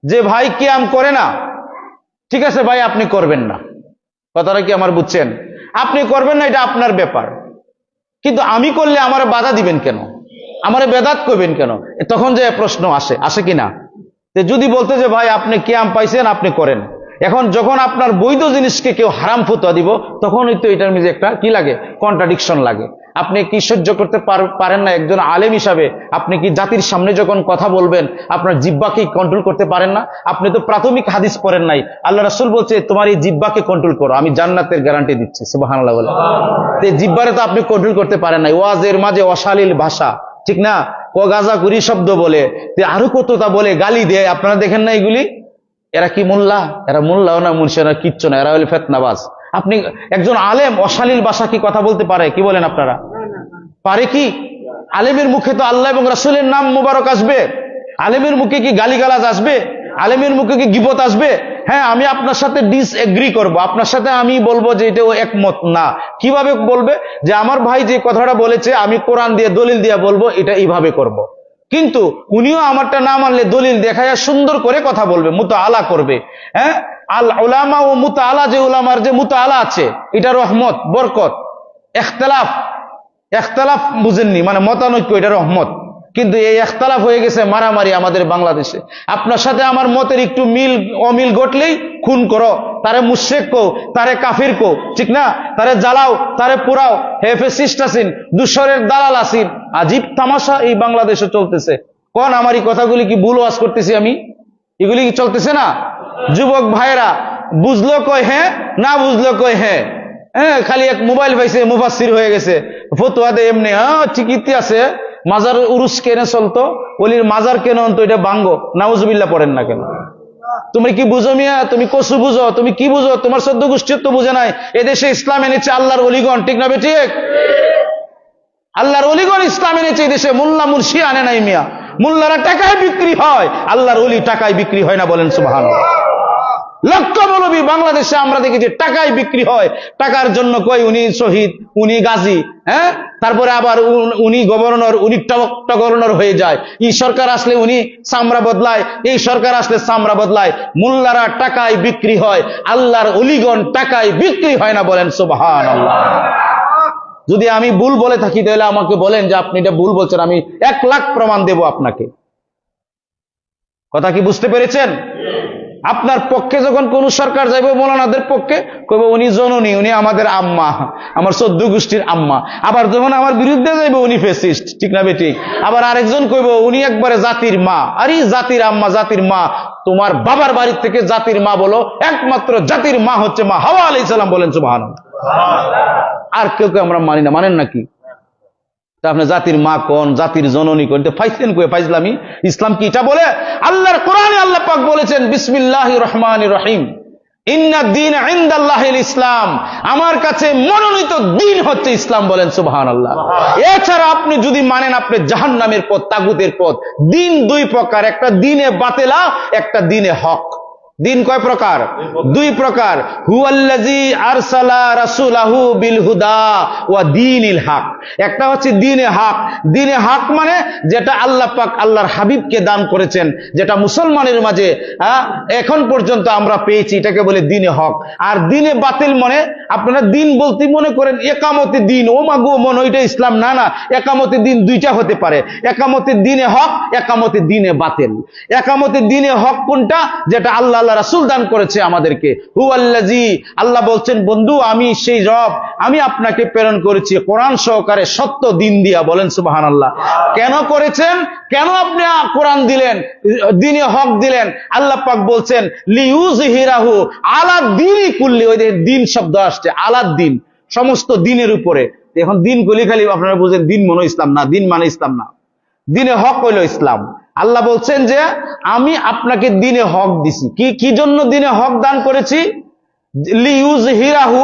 যে ভাই কিয়াম করে না, ঠিক আছে ভাই আপনি করবেন না, কথাটা কি আমার বুঝছেন? আপনি করবেন না, এটা আপনার ব্যাপার। কিন্তু আমি করলে আমার বাধা দিবেন কেন? আমারে বেদাত করবেন কেন? তখন যে প্রশ্ন আসে কিনা? যদি বলতে যে ভাই আপনি কিয়াম পাইছেন, আপনি করেন। এখন যখন আপনার বৈধ জিনিসকে কেউ হারাম ফতোয়া দিব, তখন তো এটার মধ্যে একটা কি লাগে? কন্ট্রাডিকশন লাগে। আপনি কি সহ্য করতে পারেন না? একজন আলেম হিসাবে আপনি কি জাতির সামনে যখন কথা বলবেন আপনার জিহ্বাকে কন্ট্রোল করতে পারেন না? আপনি তো প্রাথমিক হাদিস পড়েন নাই। আল্লাহ রাসূল বলছে তোমার এই জিহ্বাকে কন্ট্রোল করো, আমি জান্নাতের গ্যারান্টি দিচ্ছি। সুবহানাল্লাহ বলে জিহ্বারে তো আপনি কন্ট্রোল করতে পারেন নাই। ওয়াজের মাঝে অশালীল ভাষা, ঠিক না, ও গাজাকুরি শব্দ বলে, আরো কতটা বলে, গালি দেয়। আপনারা দেখেন না এগুলি? এরা কি মোল্লা? এরা মোল্লাও না, মুন্সি না, কিচ্ছু না, এরা হলে ফেতনাবাজ। আপনি একজন আলেম অশালীল ভাষা কি কথা বলতে পারে? কি বলেন আপনারা? পারে কি? আলেমের মুখে তো আল্লাহ এবং রাসূলের নাম মুবারক আসবে। আলেমের মুখে কি গালিগালাজ আসবে? আলেমের মুখে কি গীবত আসবে? হ্যাঁ, আমি আপনার সাথে ডিসএগ্রি করব, আপনার সাথে আমি বলবো যে এটা একমত না। কিভাবে বলবে? যে আমার ভাই যে কথাটা বলেছে আমি কোরআন দিয়ে দলিল দিয়ে বলবো এটা এইভাবে করব। কিন্তু উনিও আমারটা না মানলে দলিল দেখায় সুন্দর করে কথা বলবে, মুতাআলা করবে। হ্যাঁ, আল উলামা ও মুতাআলা, যে উলামার যে মুতাআলা আছে এটা রহমত, বরকত। ইখতিলাফ বুঝেননি, মানে মতানৈক্য, এটা রহমত। কিন্তু এই ইখতিলাফ হয়ে গেছে মারামারি আমাদের বাংলাদেশে। আপনার সাথে আমার মতের একটু অমিল ঘটলেই খুন করো, তারে মুশরিক কো, তারে কাফির কো, ঠিক না, তারে জ্বালাও, তারে পোড়াও, হে ফ্যাসিস্ট আছেন, দুশরের দালাল আছেন। আজীব তামাশা এই বাংলাদেশে চলতেছে। কোন আমার এই কথাগুলি কি ভুল ওয়াজ করতেছি আমি? এগুলি কি চলতেছে না? যুবক ভাইরা বুঝলো কয় হ্যাঁ, না বুঝলো কয় হ্যাঁ। হ্যাঁ, খালি এক মোবাইল পাইছে, মুফাসসির হয়ে গেছে, ফতোয়া দেয় এমনি। হ্যাঁ, ঠিকই আছে, মাজার উরুস কেনে চলতো, ওলির মাজার কেন তো এটা ভাঙ্গো, নাউজুবিল্লাহ পড়েন না কেন? তুমি কি বুঝো মিয়া? তুমি কসু বুঝো? তুমি কি বুঝো? তোমার সদ্য গোষ্ঠীর তো বুঝে নাই। এদেশে ইসলাম এনেছে আল্লাহর অলিগণ, ঠিক না ঠিক? আল্লাহর অলিগণ ইসলাম এনেছে এদেশে, মোল্লা মুর্শি আনে নাই মিয়া। মোল্লারা টাকায় বিক্রি হয়, আল্লাহর অলি টাকায় বিক্রি হয় না, বলেন সুবহানাল্লাহ। লক্ষ মৌলবী বাংলাদেশে আমরা দেখি যে টাকায় বিক্রি হয়। টাকার জন্য কই উনি শহীদ, উনি গাজী, হ্যাঁ, তারপরে আবার উনি গভর্নর, উনি গভর্নর হয়ে যায়। এই সরকার আসলে উনি চামড়া বদলায়, এই সরকার আসলে চামড়া বদলায়। মোল্লারা টাকায় বিক্রি হয়, আল্লাহর অলিগণ টাকায় বিক্রি হয় না, বলেন সুবহানাল্লাহ। যদি আমি ভুল বলে থাকি তাহলে আমাকে বলেন যে আপনি এটা ভুল বলছেন, আমি 1 লাখ প্রমাণ দেব আপনাকে। কথা কি বুঝতে পেরেছেন? আপনার পক্ষে যখন কোন সরকার যাইব মৌলানাদের পক্ষে, কইব উনি জননী, উনি আমাদের আম্মা, আমার 14 গোষ্ঠীর আম্মা। আবার যখন আমার বিরুদ্ধে যাইব উনি ফ্যাসিস্ট, ঠিক না বেঠিক? আবার আরেকজন কইব উনি একবারে জাতির মা। আরে জাতির আম্মা, জাতির মা, তোমার বাবার বাড়ি থেকে জাতির মা বলো, একমাত্র জাতির মা হচ্ছে মা হাওয়া আলাইহিস সালাম, বলেন সুবহানাল্লাহ। আর কেউ আমরা মানি না, মানেন নাকি? আপনি জাতির মা কোন, জাতির জননী কোন, ফাইসেন কই ফাইজলামি? ইসলাম কি এটা বলে? আল্লাহর কোরআনে আল্লাহ পাক বলেছেন বিসমিল্লাহির রহমানির রহিম, ইন্নাদ দীনা ইনদাল্লাহিল ইসলাম, আমার কাছে মনোনীত দিন হচ্ছে ইসলাম, বলেন সুবহানাল্লাহ। এছাড়া আপনি যদি মানেন আপনি জাহান্নামের পথ, তাগুতের পথ। দিন 2 প্রকার, একটা দিনে বাতিলা, একটা দিনে হক। দিন কয় প্রকার? 2 প্রকার। হুয়াল্লাযী আরসালা রাসূলাহু বিল হুদা ওয়া দীনিল হক। একটা হচ্ছে দিনে হক। দিনে হক মানে যেটা আল্লাহ পাক আল্লাহর হাবিবকে দান করেছেন, যেটা মুসলমানের মাঝে এখন পর্যন্ত আমরা পেয়েছি, এটাকে বলে দিনে হক। আর দিনে বাতিল মানে, আপনারা দিন বলতে মনে করেন একামতে দিন, ও মাগো মন, ওইটা ইসলাম না। না, একামতে দিন 2টা হতে পারে, একামতে দিনে হক, একামতে দিনে বাতিল। একামতে দিনে হক কোনটা? যেটা আল্লাহ রাসূল দান করেছে আমাদেরকে। হুয়াল্লাযী, আল্লাহ বলছেন বন্ধু আমি সেই রব, আমি আপনাকে প্রেরণ করেছি কোরআন সহকারে সত্য দিন দিয়া, বলেন সুবহানাল্লাহ। কেন করেছেন? কেন আপনি কোরআন দিলেন, দিনে হক দিলেন? আল্লাহ পাক বলছেন লিইউযহিরাহু আলা দীনি কুল্লি। ওই দিন শব্দ আসছে, আলা দিন, সমস্ত দিনের উপরে। এখন দিন গুলি খালি আপনারা বুঝেন দিন মনে ইসলাম না, দিন মানে ইসলাম না, দিনে হক হইল ইসলাম। আল্লাহ বলছেন যে আমি আপনাকে দিনে হক দিছি। কি জন্য দিনে হক দান করেছি? লিইউযহিরাহু,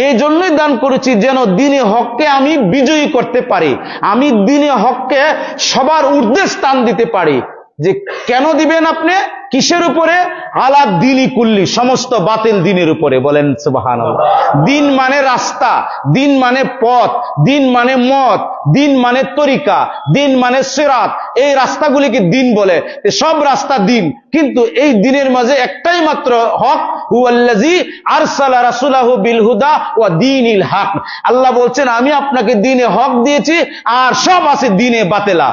এই জন্যই দান করেছি যেন দিনে হককে আমি বিজয়ী করতে পারি, আমি দিনে হককে সবার ঊর্ধ্বে স্থান দিতে পারি। যে কেন দিবেন আপনি? কিসের উপরে? আলা দীনি কুল্লি, সমস্ত বাতিল দিনের উপরে, বলেন সুবহানাল্লাহ। দিন মানে রাস্তা, দিন মানে পথ, দিন মানে মত, দিন মানে তরিকা, দিন মানে সিরাত। এই রাস্তাগুলিকে দিন বলে, সব রাস্তা দিন। কিন্তু এই দিনের মাঝে একটাই মাত্র হক, হুয়াল্লাযী আরসালা রাসূলাহু বিল হুদা ওয়া দীনিল হক। আল্লাহ বলছেন আমি আপনাকে দিনে হক দিয়েছি, আর সব আছে দিনে বাতিলা।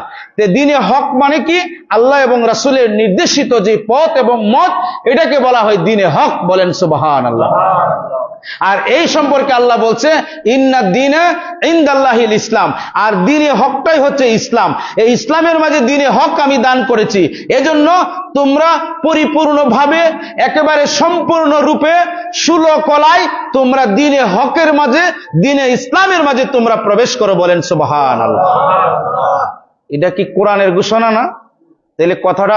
দিনে হক মানে কি? আল্লাহ এবং রাসূলের নির্দেশিত যে পথ এবং মত, এটাকে বলা হয় দিনে হক, বলেন সুবহানাল্লাহ। আর এই সম্পর্কে আল্লাহ বলছে ইন্না দ্বীনা ইনদাল্লাহিল ইসলাম, আর দ্বীনে হকটাই হচ্ছে ইসলাম। এই ইসলামের মাঝে দ্বীনে হক আমি দান করেছি, এজন্য তোমরা পরিপূর্ণভাবে একেবারে সম্পূর্ণ রূপে সুলকলায় তোমরা দ্বীনে হকের মাঝে, দ্বীনে ইসলামের মাঝে তোমরা প্রবেশ করো। বলেন সুবহানাল্লাহ। এটা কি কোরআনের ঘোষণা না? তাহলে কথাটা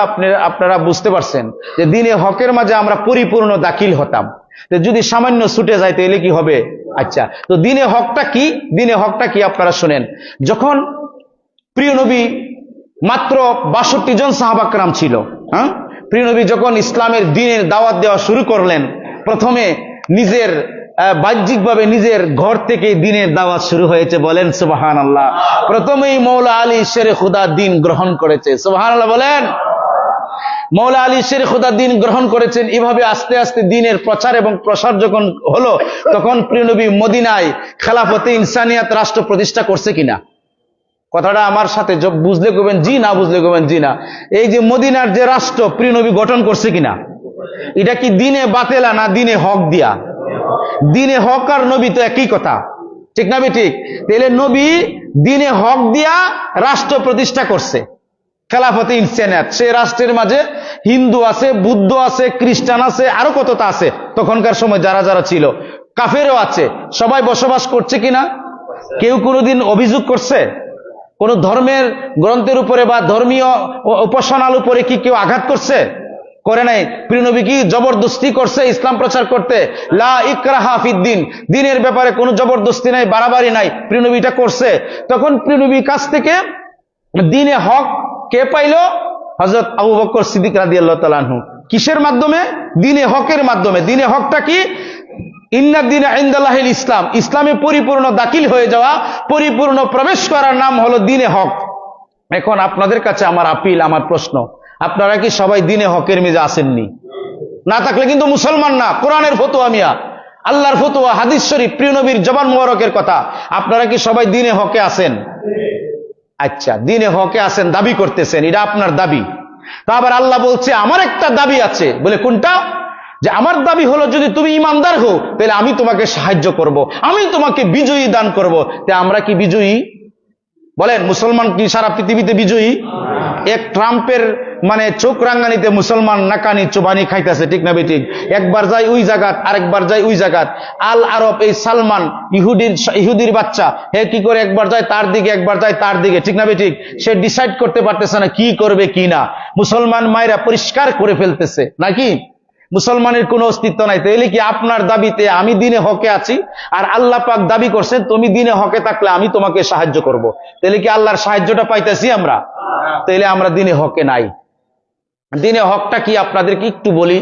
আপনারা বুঝতে পারছেন যে দ্বীনে হকের মাঝে আমরা পরিপূর্ণ দাখিল হতাম। তো যদি সামান্য ছুটে যায় তাহলে কি হবে? আচ্ছা, তো দ্বীনে হকটা কি? দ্বীনে হকটা কি আপনারা শুনেন। যখন প্রিয় নবী মাত্র 62 জন সাহাবা کرام ছিল, হ্যাঁ, প্রিয় নবী যখন ইসলামের দ্বীনের দাওয়াত দেওয়া শুরু করলেন, প্রথমে নিজের বাহ্যিকভাবে নিজের ঘর থেকে দ্বীনের দাওয়াত শুরু হয়েছে। বলেন সুবহানাল্লাহ। প্রথমেই মৌলা আলী শেরে খুদা দ্বীন গ্রহণ করেছে। সুবহানাল্লাহ বলেন। মৌলা আলী শেরে খুদা দ্বীন গ্রহণ করেছেন। এভাবে আস্তে আস্তে দ্বীনের প্রচার এবং প্রসার যখন হলো, তখন প্রিয় নবী মদিনায় খেলাফতে ইনসানিয়াত রাষ্ট্র প্রতিষ্ঠা করছে কিনা? কথাটা আমার সাথে বুঝলে কবেন জি, না বুঝলে কবেন জি না। এই যে মদিনার যে রাষ্ট্র প্রিয় নবী গঠন করছে কিনা, এটা কি দ্বীনে বাতেলা না দ্বীনে হক দিয়া? দ্বীনে হক আর নবী তো একই কথা, ঠিক না? ঠিক। তাহলে নবী দ্বীনে হক দিয়া রাষ্ট্র প্রতিষ্ঠা করছে, খেলাফতে ইনসানিয়াত। সেই রাষ্ট্রের মাঝে হিন্দু আছে, বুদ্ধ আছে, খ্রিস্টান আছে, আরো কতটা আছে। তখনকার সময় যারা যারা ছিল, কাফেরও আছে, সবাই বসবাস করছে কিনা? কেউ কোনোদিন অভিযোগ করছে কোন ধর্মের গ্রন্থের উপরে বা ধর্মীয় উপাসনার উপরে কি কেউ আঘাত করছে? করে নাই। প্রিয় নবী কি জবরদস্তি করছে ইসলাম প্রচার করতে? লা ইকরাহা ফিদ্দিন, দ্বীনের ব্যাপারে কোনো জবরদস্তি নাই, বাড়াবাড়ি নাই। প্রিয় নবী এটা করছে। তখন প্রিয় নবীর কাছ থেকে দ্বীনে হক কে পাইল? হযরত আবু বকর সিদ্দিক রাদিয়াল্লাহু তাআলা আনহু। কিসের মাধ্যমে? দ্বীনে হকের মাধ্যমে। দ্বীনে হকটা কি? ইন্না দ্বীনা ইনদাল্লাহিল ইসলাম, ইসলামে পরিপূর্ণ দাখিল হয়ে যাওয়া, পরিপূর্ণ প্রবেশ করার নাম হলো দ্বীনে হক। এখন আপনাদের কাছে আমার আপিল, আমার প্রশ্ন, আপনারা কি সবাই দ্বীনে হকের মেজে আসেননি? না থাকলে কিন্তু মুসলমান না। কোরআনের ফতোয়া মিয়া, আল্লাহর ফতোয়া, হাদিস শরীফ, প্রিয় নবীর জবান মোবারকের কথা। আপনারা কি সবাই দ্বীনে হকে আছেন? আচ্ছা, দ্বীনে হকে আছেন, দাবি করতেছেন, এটা আপনার দাবি। তা আবার আল্লাহ বলছে আমার একটা দাবি আছে। বলে কোনটা? যে আমার দাবি হলো যদি তুমি ইমানদার হও তাহলে আমি তোমাকে সাহায্য করব, আমি তোমাকে বিজয়ী দান করব। তা আমরা কি বিজয়ী? বলেন, মুসলমান কি সারা পৃথিবীতে বিজয়ী? এক ট্রাম্পের মানে চোখ রাঙ্গানিতে মুসলমান নাকানি চোবানি খাইতেছে, ঠিক না বেঠিক? একবার যায় ওই জায়গাত, আরেকবার যায় ওই জায়গাত। আল আরব, এই সালমান ইহুদির বাচ্চা, হে কি করে একবার যায় তার দিকে, একবার যায় তার দিকে, ঠিক না বেঠিক? সে ডিসাইড করতে পারতেছে না কি করবে কি না। মুসলমান মায়েরা পরিষ্কার করে ফেলতেছে নাকি? মুসলমানের কোনো অস্তিত্ব নাই। তাহলে কি আপনার দাবিতে আমি দ্বীনে হকে আছি, আর আল্লাহ পাক দাবি করছেন তুমি দ্বীনে হকে থাকলে আমি তোমাকে সাহায্য করব। তাহলে কি আল্লাহর সাহায্যটা পাইতেছি আমরা? তাহলে আমরা দ্বীনে হকে নাই। দ্বীনে হকটা কি আপনাদেরকে একটু বলি।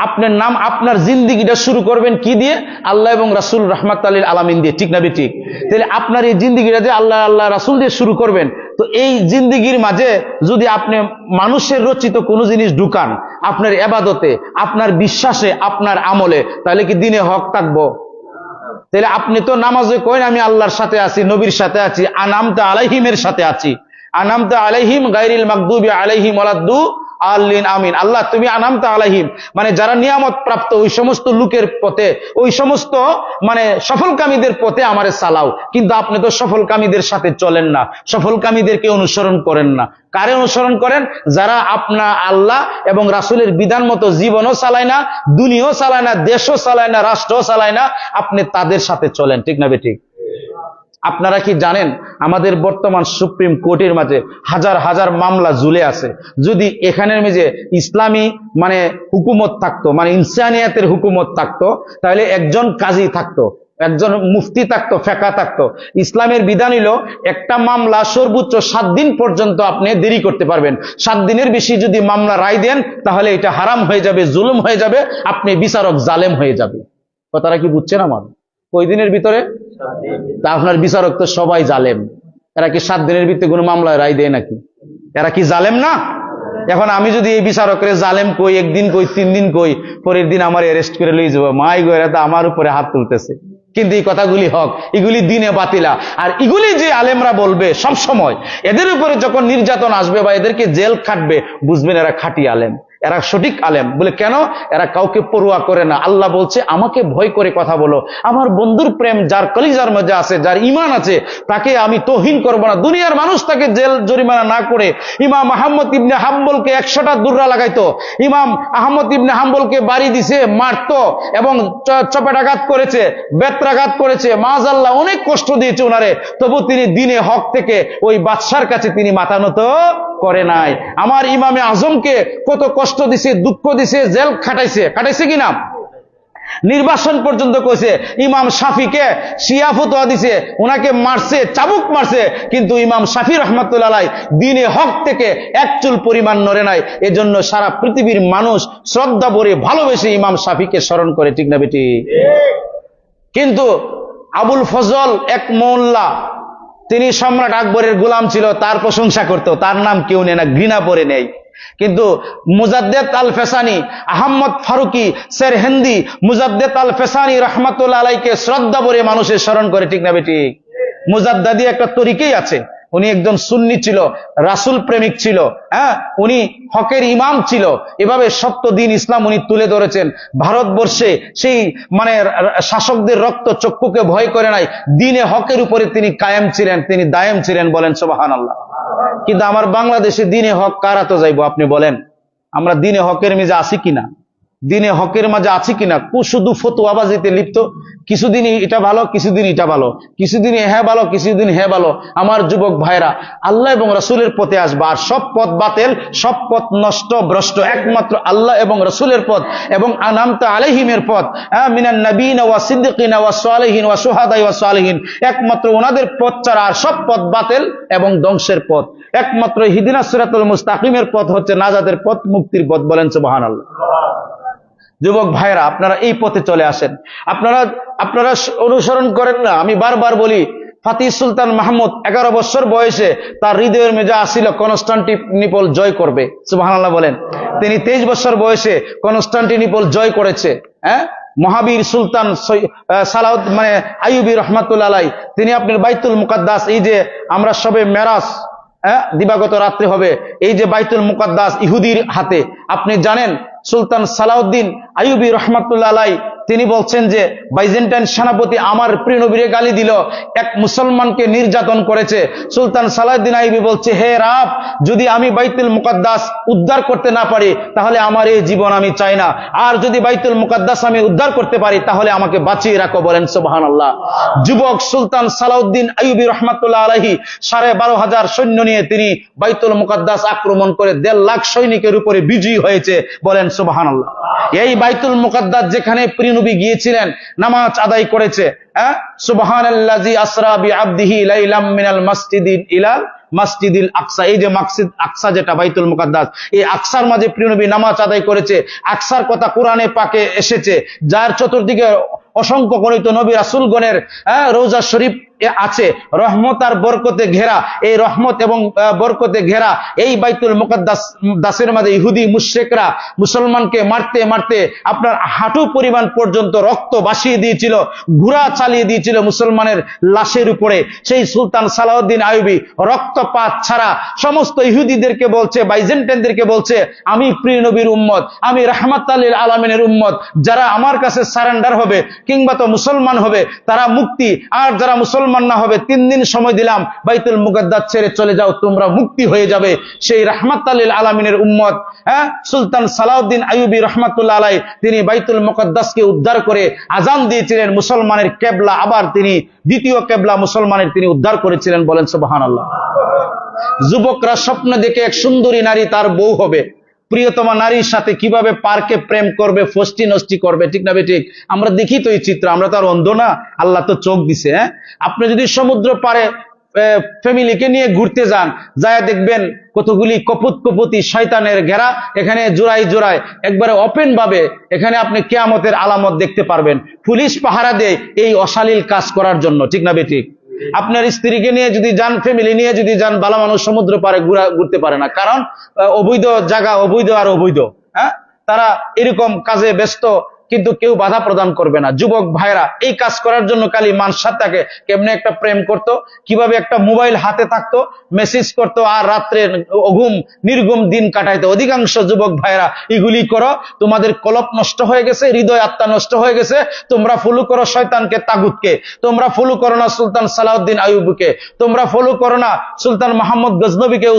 আপনার নাম, আপনার জিন্দিগিটা শুরু করবেন কি দিয়ে? আল্লাহ এবং রাসূল রাহমাতুল লিল আলামিন দিয়ে, ঠিক না ঠিক? তাহলে আপনার এই জিন্দিগিটা যে আল্লাহ আল্লাহ রাসূল দিয়ে শুরু করবেন, তো এই জিন্দিগির মাঝে যদি আপনি মানুষের রচিত কোনো জিনিস ঢুকান আপনার ইবাদতে, আপনার বিশ্বাসে, আপনার আমলে, তাহলে কি দ্বীনে হক থাকবো? তাহলে আপনি তো নামাজে কইন আমি আল্লাহর সাথে আছি, নবীর সাথে আছি, আনামতা আলাইহিমের সাথে আছি। আনামতা আলাইহিম গায়রিল মাগদুবি আলাইহিম ওয়ালাদ্দু আল্লিন আমিন। আল্লাহ তুমি আনামতা আলাইহিম মানে যারা নিয়ামত প্রাপ্ত ওই সমস্ত লোকের পথে, ওই সমস্ত মানে সফলকামীদের পথে আমারে চালাও। কিন্তু আপনি তো সফলকামীদের সাথে চলেন না, সফলকামীদেরকে অনুসরণ করেন না। কারে অনুসরণ করেন? যারা আপনা আল্লাহ এবং রাসূলের বিধান মতো জীবনও চালায় না, দুনিয়াও চালায় না, দেশও চালায় না, রাষ্ট্রও চালায় না, আপনি তাদের সাথে চলেন, ঠিক না বেঠিক? আপনারা কি জানেন আমাদের বর্তমান সুপ্রিম কোর্টের মাঝে হাজার হাজার মামলা ঝুলে আছে। যদি এখানের মাঝে ইসলামী মানে হুকুমত থাকতো, মানে ইনসানিয়াতের হুকুমত থাকতো, তাহলে একজন কাজী থাকতো, একজন মুফতি থাকতো, ফেকা থাকতো। ইসলামের বিধান হলো একটা মামলা সর্বোচ্চ 7 দিন পর্যন্ত আপনি দেরি করতে পারবেন। 7 দিনের বেশি যদি মামলা রায় দেন তাহলে এটা হারাম হয়ে যাবে, জুলুম হয়ে যাবে, আপনি বিচারক জালেম হয়ে যাবে। কথাটা কি বুঝছেন আমার? কই দিনের ভিতরে? তা আপনার বিচারক তো সবাই জালেম। এরা কি 7 দিনের ভিতরে কোনো মামলায় রায় দেয় নাকি? এরা কি জালেম না? এখন আমি যদি এই বিচারকের জালেম কই, একদিন কই, 3 দিন কই, পরের দিন আমার অ্যারেস্ট করে লই যাবো, মাই গো, এরা তো আমার উপরে হাত তুলতেছে। কিন্তু এই কথাগুলি হক, এগুলি দ্বীনে বাতিলা। আর এগুলি যে আলেমরা বলবে সব সময়, এদের উপরে যখন নির্যাতন আসবে বা এদেরকে জেল খাটবে, বুঝবেন এরা খাঁটি আলেম। এরা সঠিক আলেম। বলে কেন? এরা কাউকে পরোয়া করে না। আল্লাহ বলছে আমাকে ভয় করে কথা বলো, আমার বন্ধুর প্রেম যার কলিজার মধ্যে আছে, যার ঈমান আছে, তাকে আমি তৌহিন করব না। দুনিয়ার মানুষ তাকে জেল জরিমানা না করে ইমাম আহমদ ইবনে হাম্বলকে 100টা দুর্রা লাগাইতো, ইমাম আহমদ ইবনে হাম্বলকে বাড়ি দিছে, মারতো এবং চপেটাঘাত করেছে, বেত্রাঘাত করেছে, মাআযাল্লাহ অনেক কষ্ট দিয়েছে ওনারে, তবু তিনি দ্বীনে হক থেকে ওই বাদশার কাছে তিনি মাথা নত করে নাই। আমার ইমামে আজমকে কত কষ্ট দিছে, দুঃখ দিছে, জেল খাটাইছে কিনা, নির্বাসন পর্যন্ত করেছে। ইমাম শাফিকে শিয়া ফতোয়া দিছে, ওনাকে মারছে, চাবুক মারছে, কিন্তু ইমাম শাফি রহমাতুল্লাহ আলাইহি দ্বীনে হক থেকে এক চুল পরিমাণ নড়ে নাই। এজন্য সারা পৃথিবীর মানুষ শ্রদ্ধা ভরে ভালোবেসে ইমাম শাফিকে স্মরণ করে, ঠিক না বেটি? কিন্তু আবুল ফজল এক মোল্লা, তিনি সম্রাট আকবরের গোলাম ছিল, তার প্রশংসা করত, তার নাম কেউ নেয় না, ঘৃণা পরে নেই। কিন্তু মুজাদ্দেদ আল ফেসানি, আহমদ ফারুকি, সেরহিন্দি, মুজাদ্দেদ আল ফেসানি রহমাতুল্লাহ আলাইহিকে শ্রদ্ধা ভরে মানুষের স্মরণ করে, ঠিক না বেটি? মুজাদ্দাদি একটা তরিকাই আছে, উনি একজন সুন্নি ছিল, রাসূল প্রেমিক ছিল, হ্যাঁ, উনি হকের ইমাম ছিল। এভাবে সত্য দিন ইসলাম উনি তুলে ধরেছেন। ভারতবর্ষে সেই শাসকদের রক্ত চক্ষুকে ভয় করে নাই, দ্বীনে হকের উপরে তিনি কায়েম ছিলেন, তিনি দায়েম ছিলেন, বলেন সুবহানাল্লাহ। কিন্তু আমার বাংলাদেশে দ্বীনে হক কারা তো যাইবো, আপনি বলেন? আমরা দ্বীনে হকের মাঝে আছি কিনা? দ্বীনে হকের মাঝে আছি কিনা? শুধু ফতোয়াবাজিতে লিপ্ত, কিছুদিন এটা ভালো, কিছুদিন এটা ভালো, কিছুদিন হ্যাঁ ভালো, কিছুদিন হ্যাঁ ভালো। আমার যুবক ভাইরা, আল্লাহ এবং রাসূলের পথে আসবা, আর সব পথ বাতিল, সব পথ নষ্ট ভ্রষ্ট, একমাত্র আল্লাহ এবং রাসূলের পথ এবং আনামতা আলাইহিমের পথ, মিনান নাবিয়িনা ওয়া সিদ্দিকিনা ওয়া সালিহিন ওয়া শুহাদা ওয়া সালিহিন, একমাত্র ওনাদের পথ ছাড়া আর সব পথ বাতিল এবং ধ্বংসের পথ। একমাত্র ইহদিনাস সিরাতাল মুস্তাকিমের পথ হচ্ছে নাজাতের পথ, মুক্তির পথ, বলেন সুবহানাল্লাহ। যুবক ভাইরা, আপনারা এই পথে চলে আসেন, আপনারা অনুসরণ করেন না। আমি বারবার বলি, ফাতিহ সুলতান মাহমুদ 11 বছর বয়সে তার হৃদয়ের মেজা আসিল কনস্টান্টিনিপল জয় করবে, সুবহানাল্লাহ বলেন। তিনি 23 বছর বয়সে কনস্টান্টিনিপল জয় করেছে। হ্যাঁ, মহাবীর সুলতান সালাউদ্দিন আইয়ুবী রহমাতুল্লাহ আলাইহি, তিনি আপনার বাইতুল মুকাদ্দাস, এই যে আমরা সবে মেরাজ দিবাগত রাত্রে হবে, এই যে বাইতুল মুকাদ্দাস ইহুদির হাতে, আপনি জানেন সুলতান সালাউদ্দিন আইয়ুবী রহমাতুল্লাহ আলাইহি তিনি বলছেন যে বাইজেন্টাইন সেনাপতি আমার প্রিয় নবীরে গালি দিল, এক মুসলমানকে নির্যাতন করেছে। সুলতান সালাউদ্দিন আইয়ুবী বলছে, হে রাব, যদি আমি বাইতুল মুকাদ্দাস উদ্ধার করতে না পারি তাহলে আমার এই জীবন আমি চাই না, আর যদি বাইতুল মুকাদ্দাস আমি উদ্ধার করতে পারি তাহলে আমাকে বাঁচিয়ে রাখো, বলেন সুবহানাল্লাহ। যুবক সুলতান সালাউদ্দিন আইয়ুবী রহমাতুল্লাহ আলাইহি 12,500 সৈন্য নিয়ে তিনি বাইতুল মুকাদ্দাস আক্রমণ করে 1.5 লাখ সৈনিকের উপরে বিজয়ী হয়েছে, বলেন সুবহানাল্লাহ। এই বাইতুল মুকাদ্দাস যেখানে প্রিয় নবী গিয়েছিলেন, নামাজ আদায় করেছে, সুবহানাল্লাযী আসরা বিআবদিহি লাইলাম মিনাল মাসজিদি ইলাল মাসজিদিল আকসা, এই যে মসজিদ আকসা যেটা বাইতুল মুকাদ্দাস, এই আকসার মাঝে প্রিয় নবী নামাজ আদায় করেছে। আকসার কথা কোরআনে পাকে এসেছে, যার চতুর্দিকে অসংখ্য গণিত নবী রাসূলগণের রওজা শরীফ আছে, রহমত আর বরকতে ঘেরা। এই রহমত এবং বরকতে ঘেরা এই বাইতুল মুকাদ্দাসের মাঝে ইহুদি মুশরিকরা মুসলমানকে মারতে মারতে আপনার হাঁটু পরিমাণ পর্যন্ত রক্ত ভাসিয়ে দিয়েছিল, ঘোড়া চালিয়ে দিয়েছিল মুসলমানের লাশের উপরে। সেই সুলতান সালাউদ্দিন আইয়ুবী রক্তপাত ছাড়া সমস্ত ইহুদিদেরকে বলছে, বাইজেন্টাইনদেরকে বলছে, আমি প্রিয় নবীর উম্মত, আমি রাহমাতাল লিল আলামিনের উম্মত, যারা আমার কাছে সারেন্ডার হবে কিংবা তো মুসলমান হবে তারা মুক্তি, আর যারা মুসলমান না হবে 3 দিন সময় দিলাম, বাইতুল মুকাদ্দাস ছেড়ে চলে যাও, তোমরা মুক্তি হয়ে যাবে। সেই রাহমাতাল লিল আলামিনের উম্মত সুলতান সালাউদ্দিন আইয়ুবী রহমাতুল্লাহ আলাইহি তিনি বাইতুল মুকাদ্দাসকে উদ্ধার করে আজান দিয়েছিলেন, মুসলমানের কেবলা, আবার তিনি দ্বিতীয় কেবলা মুসলমানের তিনি উদ্ধার করেছিলেন, বলেন সুবহানাল্লাহ। যুবকরা স্বপ্ন দেখে এক সুন্দরী নারী তার বউ হবে, প্রিয়তমা নারীর সাথে কিভাবে পার্কে প্রেম করবে, ফষ্টি নষ্টি করবে, ঠিক না বেঠিক? আমরা দেখি তো এই চিত্র, আমরা তো আর অন্ধ না, আল্লাহ তো চোখ দিছে। আপনি যদি সমুদ্র পারে ফ্যামিলিকে নিয়ে ঘুরতে যান, যায় দেখবেন কতগুলি কপতি শয়তানের ঘেরা, এখানে জোড়ায় জোড়ায় একবারে ওপেন ভাবে এখানে আপনি কিয়ামতের আলামত দেখতে পারবেন। পুলিশ পাহারা দেয় এই অশালীল কাজ করার জন্য, ঠিক না বেঠিক? আপনার স্ত্রীকে নিয়ে যদি যান, ফ্যামিলি নিয়ে যদি যান, ভালো মানুষ সমুদ্র পারে ঘুরতে পারে না, কারণ অবৈধ জায়গা, অবৈধ আর অবৈধ, তারা এরকম কাজে ব্যস্ত। কিন্তু কেউ বাধা প্রদান করবে না। যুবক ভাইরা, এই কাজ করার জন্য খালি মানসাতাকে কেমনে একটা প্রেম করত, কিভাবে একটা মোবাইল হাতে থাকতো, মেসেজ করতো, আর রাত্রে অঘুম নির্ঘুম দিন কাটাইতো। অধিকাংশ যুবক ভাইরা এগুলি করো, তোমাদের কলব নষ্ট হয়ে গেছে, হৃদয় আত্মা নষ্ট হয়ে গেছে। তোমরা ফলো করো শয়তানকে, তাগুতকে। তোমরা ফলো করো না সুলতান সালাউদ্দিন আইয়ুবকে, তোমরা ফলো করো না সুলতান মোহাম্মদ গজনবীকে,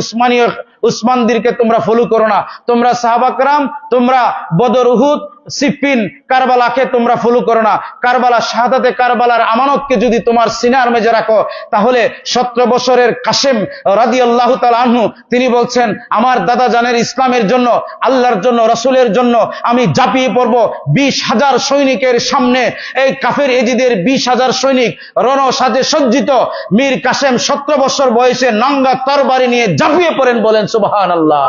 উসমানদেরকে তোমরা ফলো করো না। তোমরা সাহাবা کرام, তোমরা বদর, উহুদ, সিফিন, কারবালাকে তোমরা ফলো করো না। কারবালা, শাহাদাতে কারবালার আমানতকে যদি তোমার সিনার মেজে রাখো, তাহলে 17 বছরের কাসেম রাদিয়াল্লাহু তাআলা আনহু তিনি বলছেন, আমার দাদা জানের ইসলামের জন্য, আল্লাহর জন্য, রাসূলের জন্য আমি ঝাঁপিয়ে পড়ব। 20,000 সৈনিকের সামনে, এই কাফের এজিদের 20,000 সৈনিক রণ সাজে সজ্জিত। মীর কাসেম 17 বছর বয়সে নাঙ্গা তরবারি নিয়ে ঝাঁপিয়ে পড়েন। বলেন সুবহানাল্লাহ।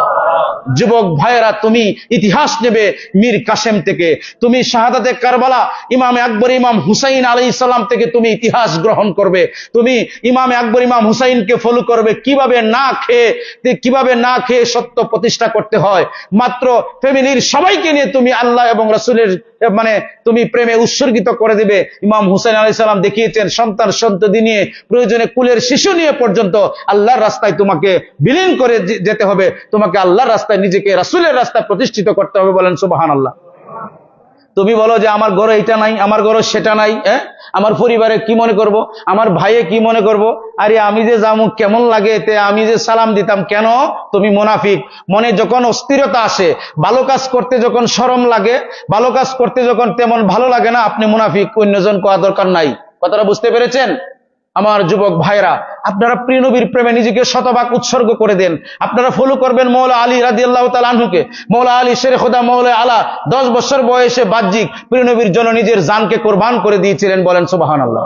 যুবক ভাইয়েরা, তুমি ইতিহাস নেবে মীর কাসেম থেকে, তুমি শাহাদাতে কারবালা ইমামে আকবর ইমাম হুসাইন আলাইহিস সালাম থেকে তুমি ইতিহাস গ্রহণ করবে। তুমি ইমামে আকবর ইমাম হুসাইনকে ফলো করবে, কিভাবে না খেয়ে সত্য প্রতিষ্ঠা করতে হয়। মাত্র ফ্যামিলির সবাইকে নিয়ে তুমি আল্লাহ এবং রাসূলের তুমি প্রেমে উৎসর্গিত করে দিবে। ইমাম হুসাইন আলাইহিস সালাম দেখিয়েছেন, সন্তান সন্ততি নিয়ে, প্রয়োজনে কুলের শিশু নিয়ে পর্যন্ত আল্লাহর রাস্তায় তোমাকে বিলীন করে যেতে হবে। তোমাকে আল্লাহর রাস্তায়, নিজেকে রাসূলের রাস্তায় প্রতিষ্ঠিত করতে হবে। বলেন সুবহানাল্লাহ। তুমি বলো যে আমার ঘরে এটা নাই, আমার ঘরে সেটা নাই, আমার পরিবারে কি মনে করব, আমার ভাইয়ে কি মনে করব, আরে আমি যে যাবো কেমন লাগে এতে, আমি যে সালাম দিতাম কেন? তুমি মুনাফিক। মনে যখন অস্থিরতা আসে, ভালো কাজ করতে যখন শরম লাগে, ভালো কাজ করতে যখন তেমন ভালো লাগে না, আপনি মুনাফিক। অন্যজন কোয়া দরকার নাই। কথাটা বুঝতে পেরেছেন? আমার যুবক ভাইরা, আপনারা প্রিয় নবীর প্রেমে নিজেকে শতভাগ উৎসর্গ করে দেন। আপনারা ফলো করবেন মৌলা আলী রাদিয়াল্লাহু তাআলা আনহুকে। মৌলা আলী শেরে খোদা মৌলা আলা 10 বছর বয়সে বাহ্যিক প্রিয় নবীর জন্য নিজের জানকে কোরবান করে দিয়েছিলেন। বলেন সুবহানাল্লাহ।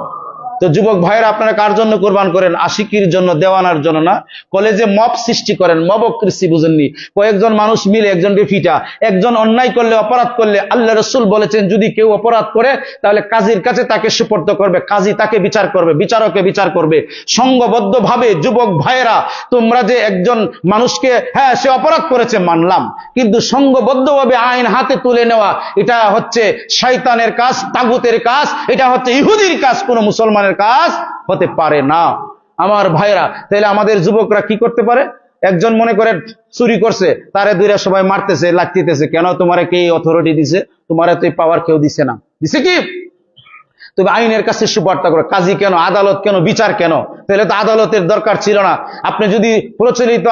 তো যুবক ভাইরা, আপনারা কার জন্য কোরবান করেন? আশিকির জন্য, দেওয়ানার জন্য না। কলেজে মব সৃষ্টি করেন, মবক্রেসি বুঝেননি? কয়েকজন মানুষ মিলে একজনকে ফিটা, একজন অন্যায় করলে, অপরাধ করলে, আল্লাহ রাসূল বলেছেন যদি কেউ অপরাধ করে তাহলে কাজীর কাছে তাকে সুপর্দ করবে, কাজী তাকে বিচার করবে, বিচারকে বিচার করবে। সংঘবদ্ধভাবে যুবক ভাইরা, তোমরা যে একজন মানুষকে, হ্যাঁ সে অপরাধ করেছে মানলাম, কিন্তু সংঘবদ্ধভাবে আইন হাতে তুলে নেওয়া, এটা হচ্ছে শয়তানের কাজ, তাগুতের কাজ, এটা হচ্ছে ইহুদির কাজ, কোন মুসলমানের কাজ হতে পারে না। আমার ভাইরা, তাহলে আমাদের যুবকরা কি করতে পারে? একজন মনে করে চুরি করছে, তারে দুইরা সবাই মারতেছে, লাগতেছে। কেন? তোমারে কে অথরিটি দিছে? তোমারে তো পাওয়ার কেউ দিছে না। দিছে কি? তুমি আইনের কাছে সুপার্দ করো। কাজী কেন? আদালত কেন? বিচার কেন? তাহলে তো আদালতের দরকার ছিল না। আপনি যদি প্রচলিত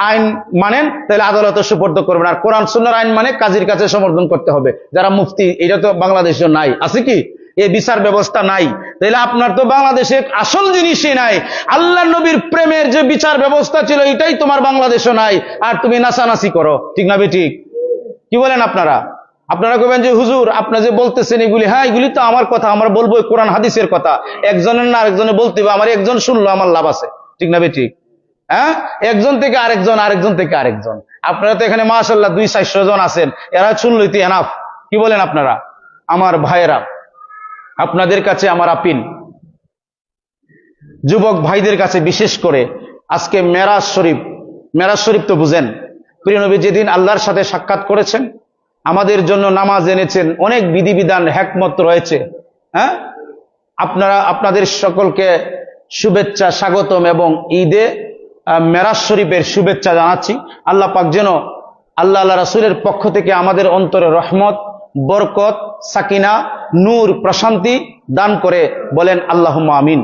আইন মানেন, তাহলে আদালতের সুপার্দ করবেন। আর কোরআন সুন্নাহর আইন মানে কাজীর কাছে সমর্থন করতে হবে। যারা মুফতি, এটা তো বাংলাদেশে নাই, আছে কি? এই বিচার ব্যবস্থা নাই। তাহলে আপনার তো বাংলাদেশে আসল জিনিসই নাই। আল্লাহ নবীর প্রেমের যে বিচার ব্যবস্থা ছিল, এটাই তোমার বাংলাদেশে নাই। আর তুমি নাচানাচি করো, ঠিক না বেঠিক? কি বলেন আপনারা? আপনারা কবেন যে হুজুর আপনি যে বলতেছেন এগুলি, হ্যাঁ এগুলি তো আমার কথা, আমরা বলবো কোরআন হাদিসের কথা। একজনের না আরেকজনে বলতে হবে, আমার একজন শুনলো আমার লাভ আছে, ঠিক না বেঠিক? হ্যাঁ, একজন থেকে আরেকজন, আরেকজন থেকে আরেকজন। আপনারা তো এখানে মাশাআল্লাহ 200-400 জন আছেন, এরা শুনলই তো এনাফ। কি বলেন আপনারা? আমার ভাইয়েরা, আপনাদের কাছে আমার আপিল, যুবক ভাইদের কাছে বিশেষ করে, আজকে মেরাজ শরীফ তো বুঝেন, প্রিয় নবী যেদিন আল্লাহর সাথে সাক্ষাৎ করেছেন, আমাদের জন্য নামাজ এনেছেন, অনেক বিধিবিধান হিকমত রয়েছে। হ্যাঁ, আপনাদের সকলকে শুভেচ্ছা, স্বাগতম এবং ঈদে মেরাজ শরীফের শুভেচ্ছা জানাচ্ছি। আল্লাহ পাক যেন আল্লাহ রাসূলের পক্ষ থেকে আমাদের অন্তরে রহমত, বরকত, সাকিনা, নূর, প্রশান্তি দান করে। বলেন আল্লাহুম্মা আমিন।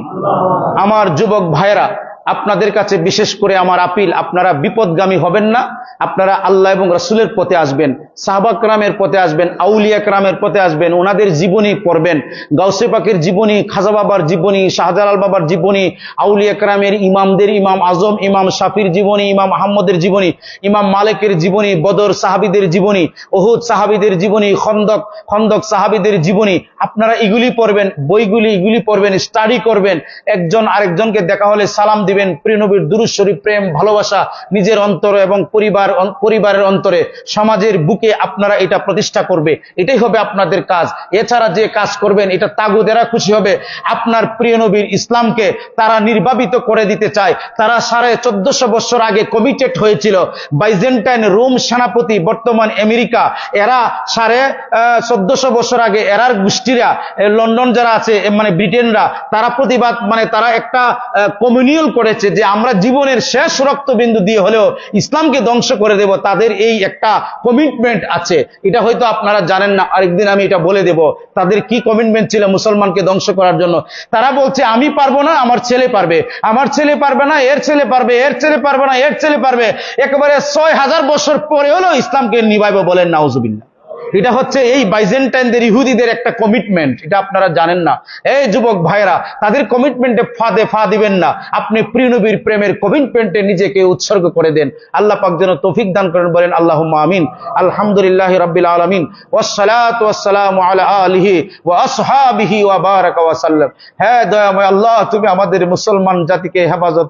আমার যুবক ভাইয়েরা, আপনাদের কাছে বিশেষ করে আমার আপিল, আপনারা বিপদগামী হবেন না। আপনারা আল্লাহ এবং রাসূলের পথে আসবেন, সাহাবা কেরামের পথে আসবেন, আউলিয়া কেরামের পথে আসবেন, ওনাদের জীবনী পড়বেন। গাউসে পাকের জীবনী, খাজা বাবার জীবনী, শাহজালাল বাবার জীবনী, আউলিয়া কেরামের, ইমামদের, ইমাম আজম, ইমাম শাফির জীবনী, ইমাম আহমদের জীবনী, ইমাম মালিকের জীবনী, বদর সাহাবীদের জীবনী, উহুদ সাহাবীদের জীবনী, খন্দক সাহাবীদের জীবনী। আপনারা এগুলি পড়বেন, বইগুলি এগুলি পড়বেন, স্টাডি করবেন। একজন আরেকজনকে দেখা হলে সালাম দিবেন। প্রিয় নবীর দুরূদ শরীফ, প্রেম, ভালোবাসা নিজের অন্তরে এবং পরিবারের অন্তরে, সমাজের বুকে দিনকে আপনারা এটা প্রতিষ্ঠা করবে, এটাই হবে আপনাদের কাজ। এছাড়া যে কাজ করবেন এটা তাগুদেরা খুশি হবে। আপনার প্রিয় নবীর ইসলামকে তারা নির্বাপিত করে দিতে চায়। তারা 1450 বছর আগে কমিটেড হয়েছিল। বাইজেন্টাইন রোম সেনাপতি বর্তমান আমেরিকা, এরা 1450 বছর আগে এরার গোষ্ঠীরা, লন্ডন যারা আছে মানে ব্রিটেনরা, তারা প্রতিবাদ মানে তারা একটা কমিউনিয়ন করেছে যে আমরা জীবনের শেষ রক্তবিন্দু দিয়ে হলেও ইসলামকে ধ্বংস করে দেব। তাদের এই একটা কমিটমেন্ট আছে, এটা হয়তো আপনারা জানেন না, আরেকদিন আমি এটা বলে দেব তাদের কি কমিটমেন্ট ছিল মুসলমানকে ধ্বংস করার জন্য। তারা বলছে আমি পারবো না, আমার ছেলে পারবে, আমার ছেলে পারবে না, এর ছেলে পারবে, এর ছেলে পারবে না, এর ছেলে পারবে। একেবারে 6000 বছর পরে হলেও ইসলামকে নিভাইব, বলেন নাউজুবিল্লাহ। এটা হচ্ছে এই বাইজেন্টাইনদের ইহুদিদের একটা কমিটমেন্ট, এটা আপনারা জানেন না। এই যুবক ভাইরা, তাদের কমিটমেন্টে ফাঁদে ফা দিবেন না। আপনি প্রিয় নবীর প্রেমের কমিটমেন্টে নিজেকে উৎসর্গ করে দেন। আল্লাহ পাক যেন তৌফিক দান করেন, বলেন আল্লাহুম্মা আমিন। আলহামদুলিল্লাহি রাব্বিল আলামিন ওয়াসসালাতু ওয়াসসালামু আলা আলিহি ওয়া আসহাবিহি ওয়া বারাকা ওয়া সাল্লাম। হে দয়াময় আল্লাহ, তুমি আমাদের মুসলমান জাতিকে হেফাজত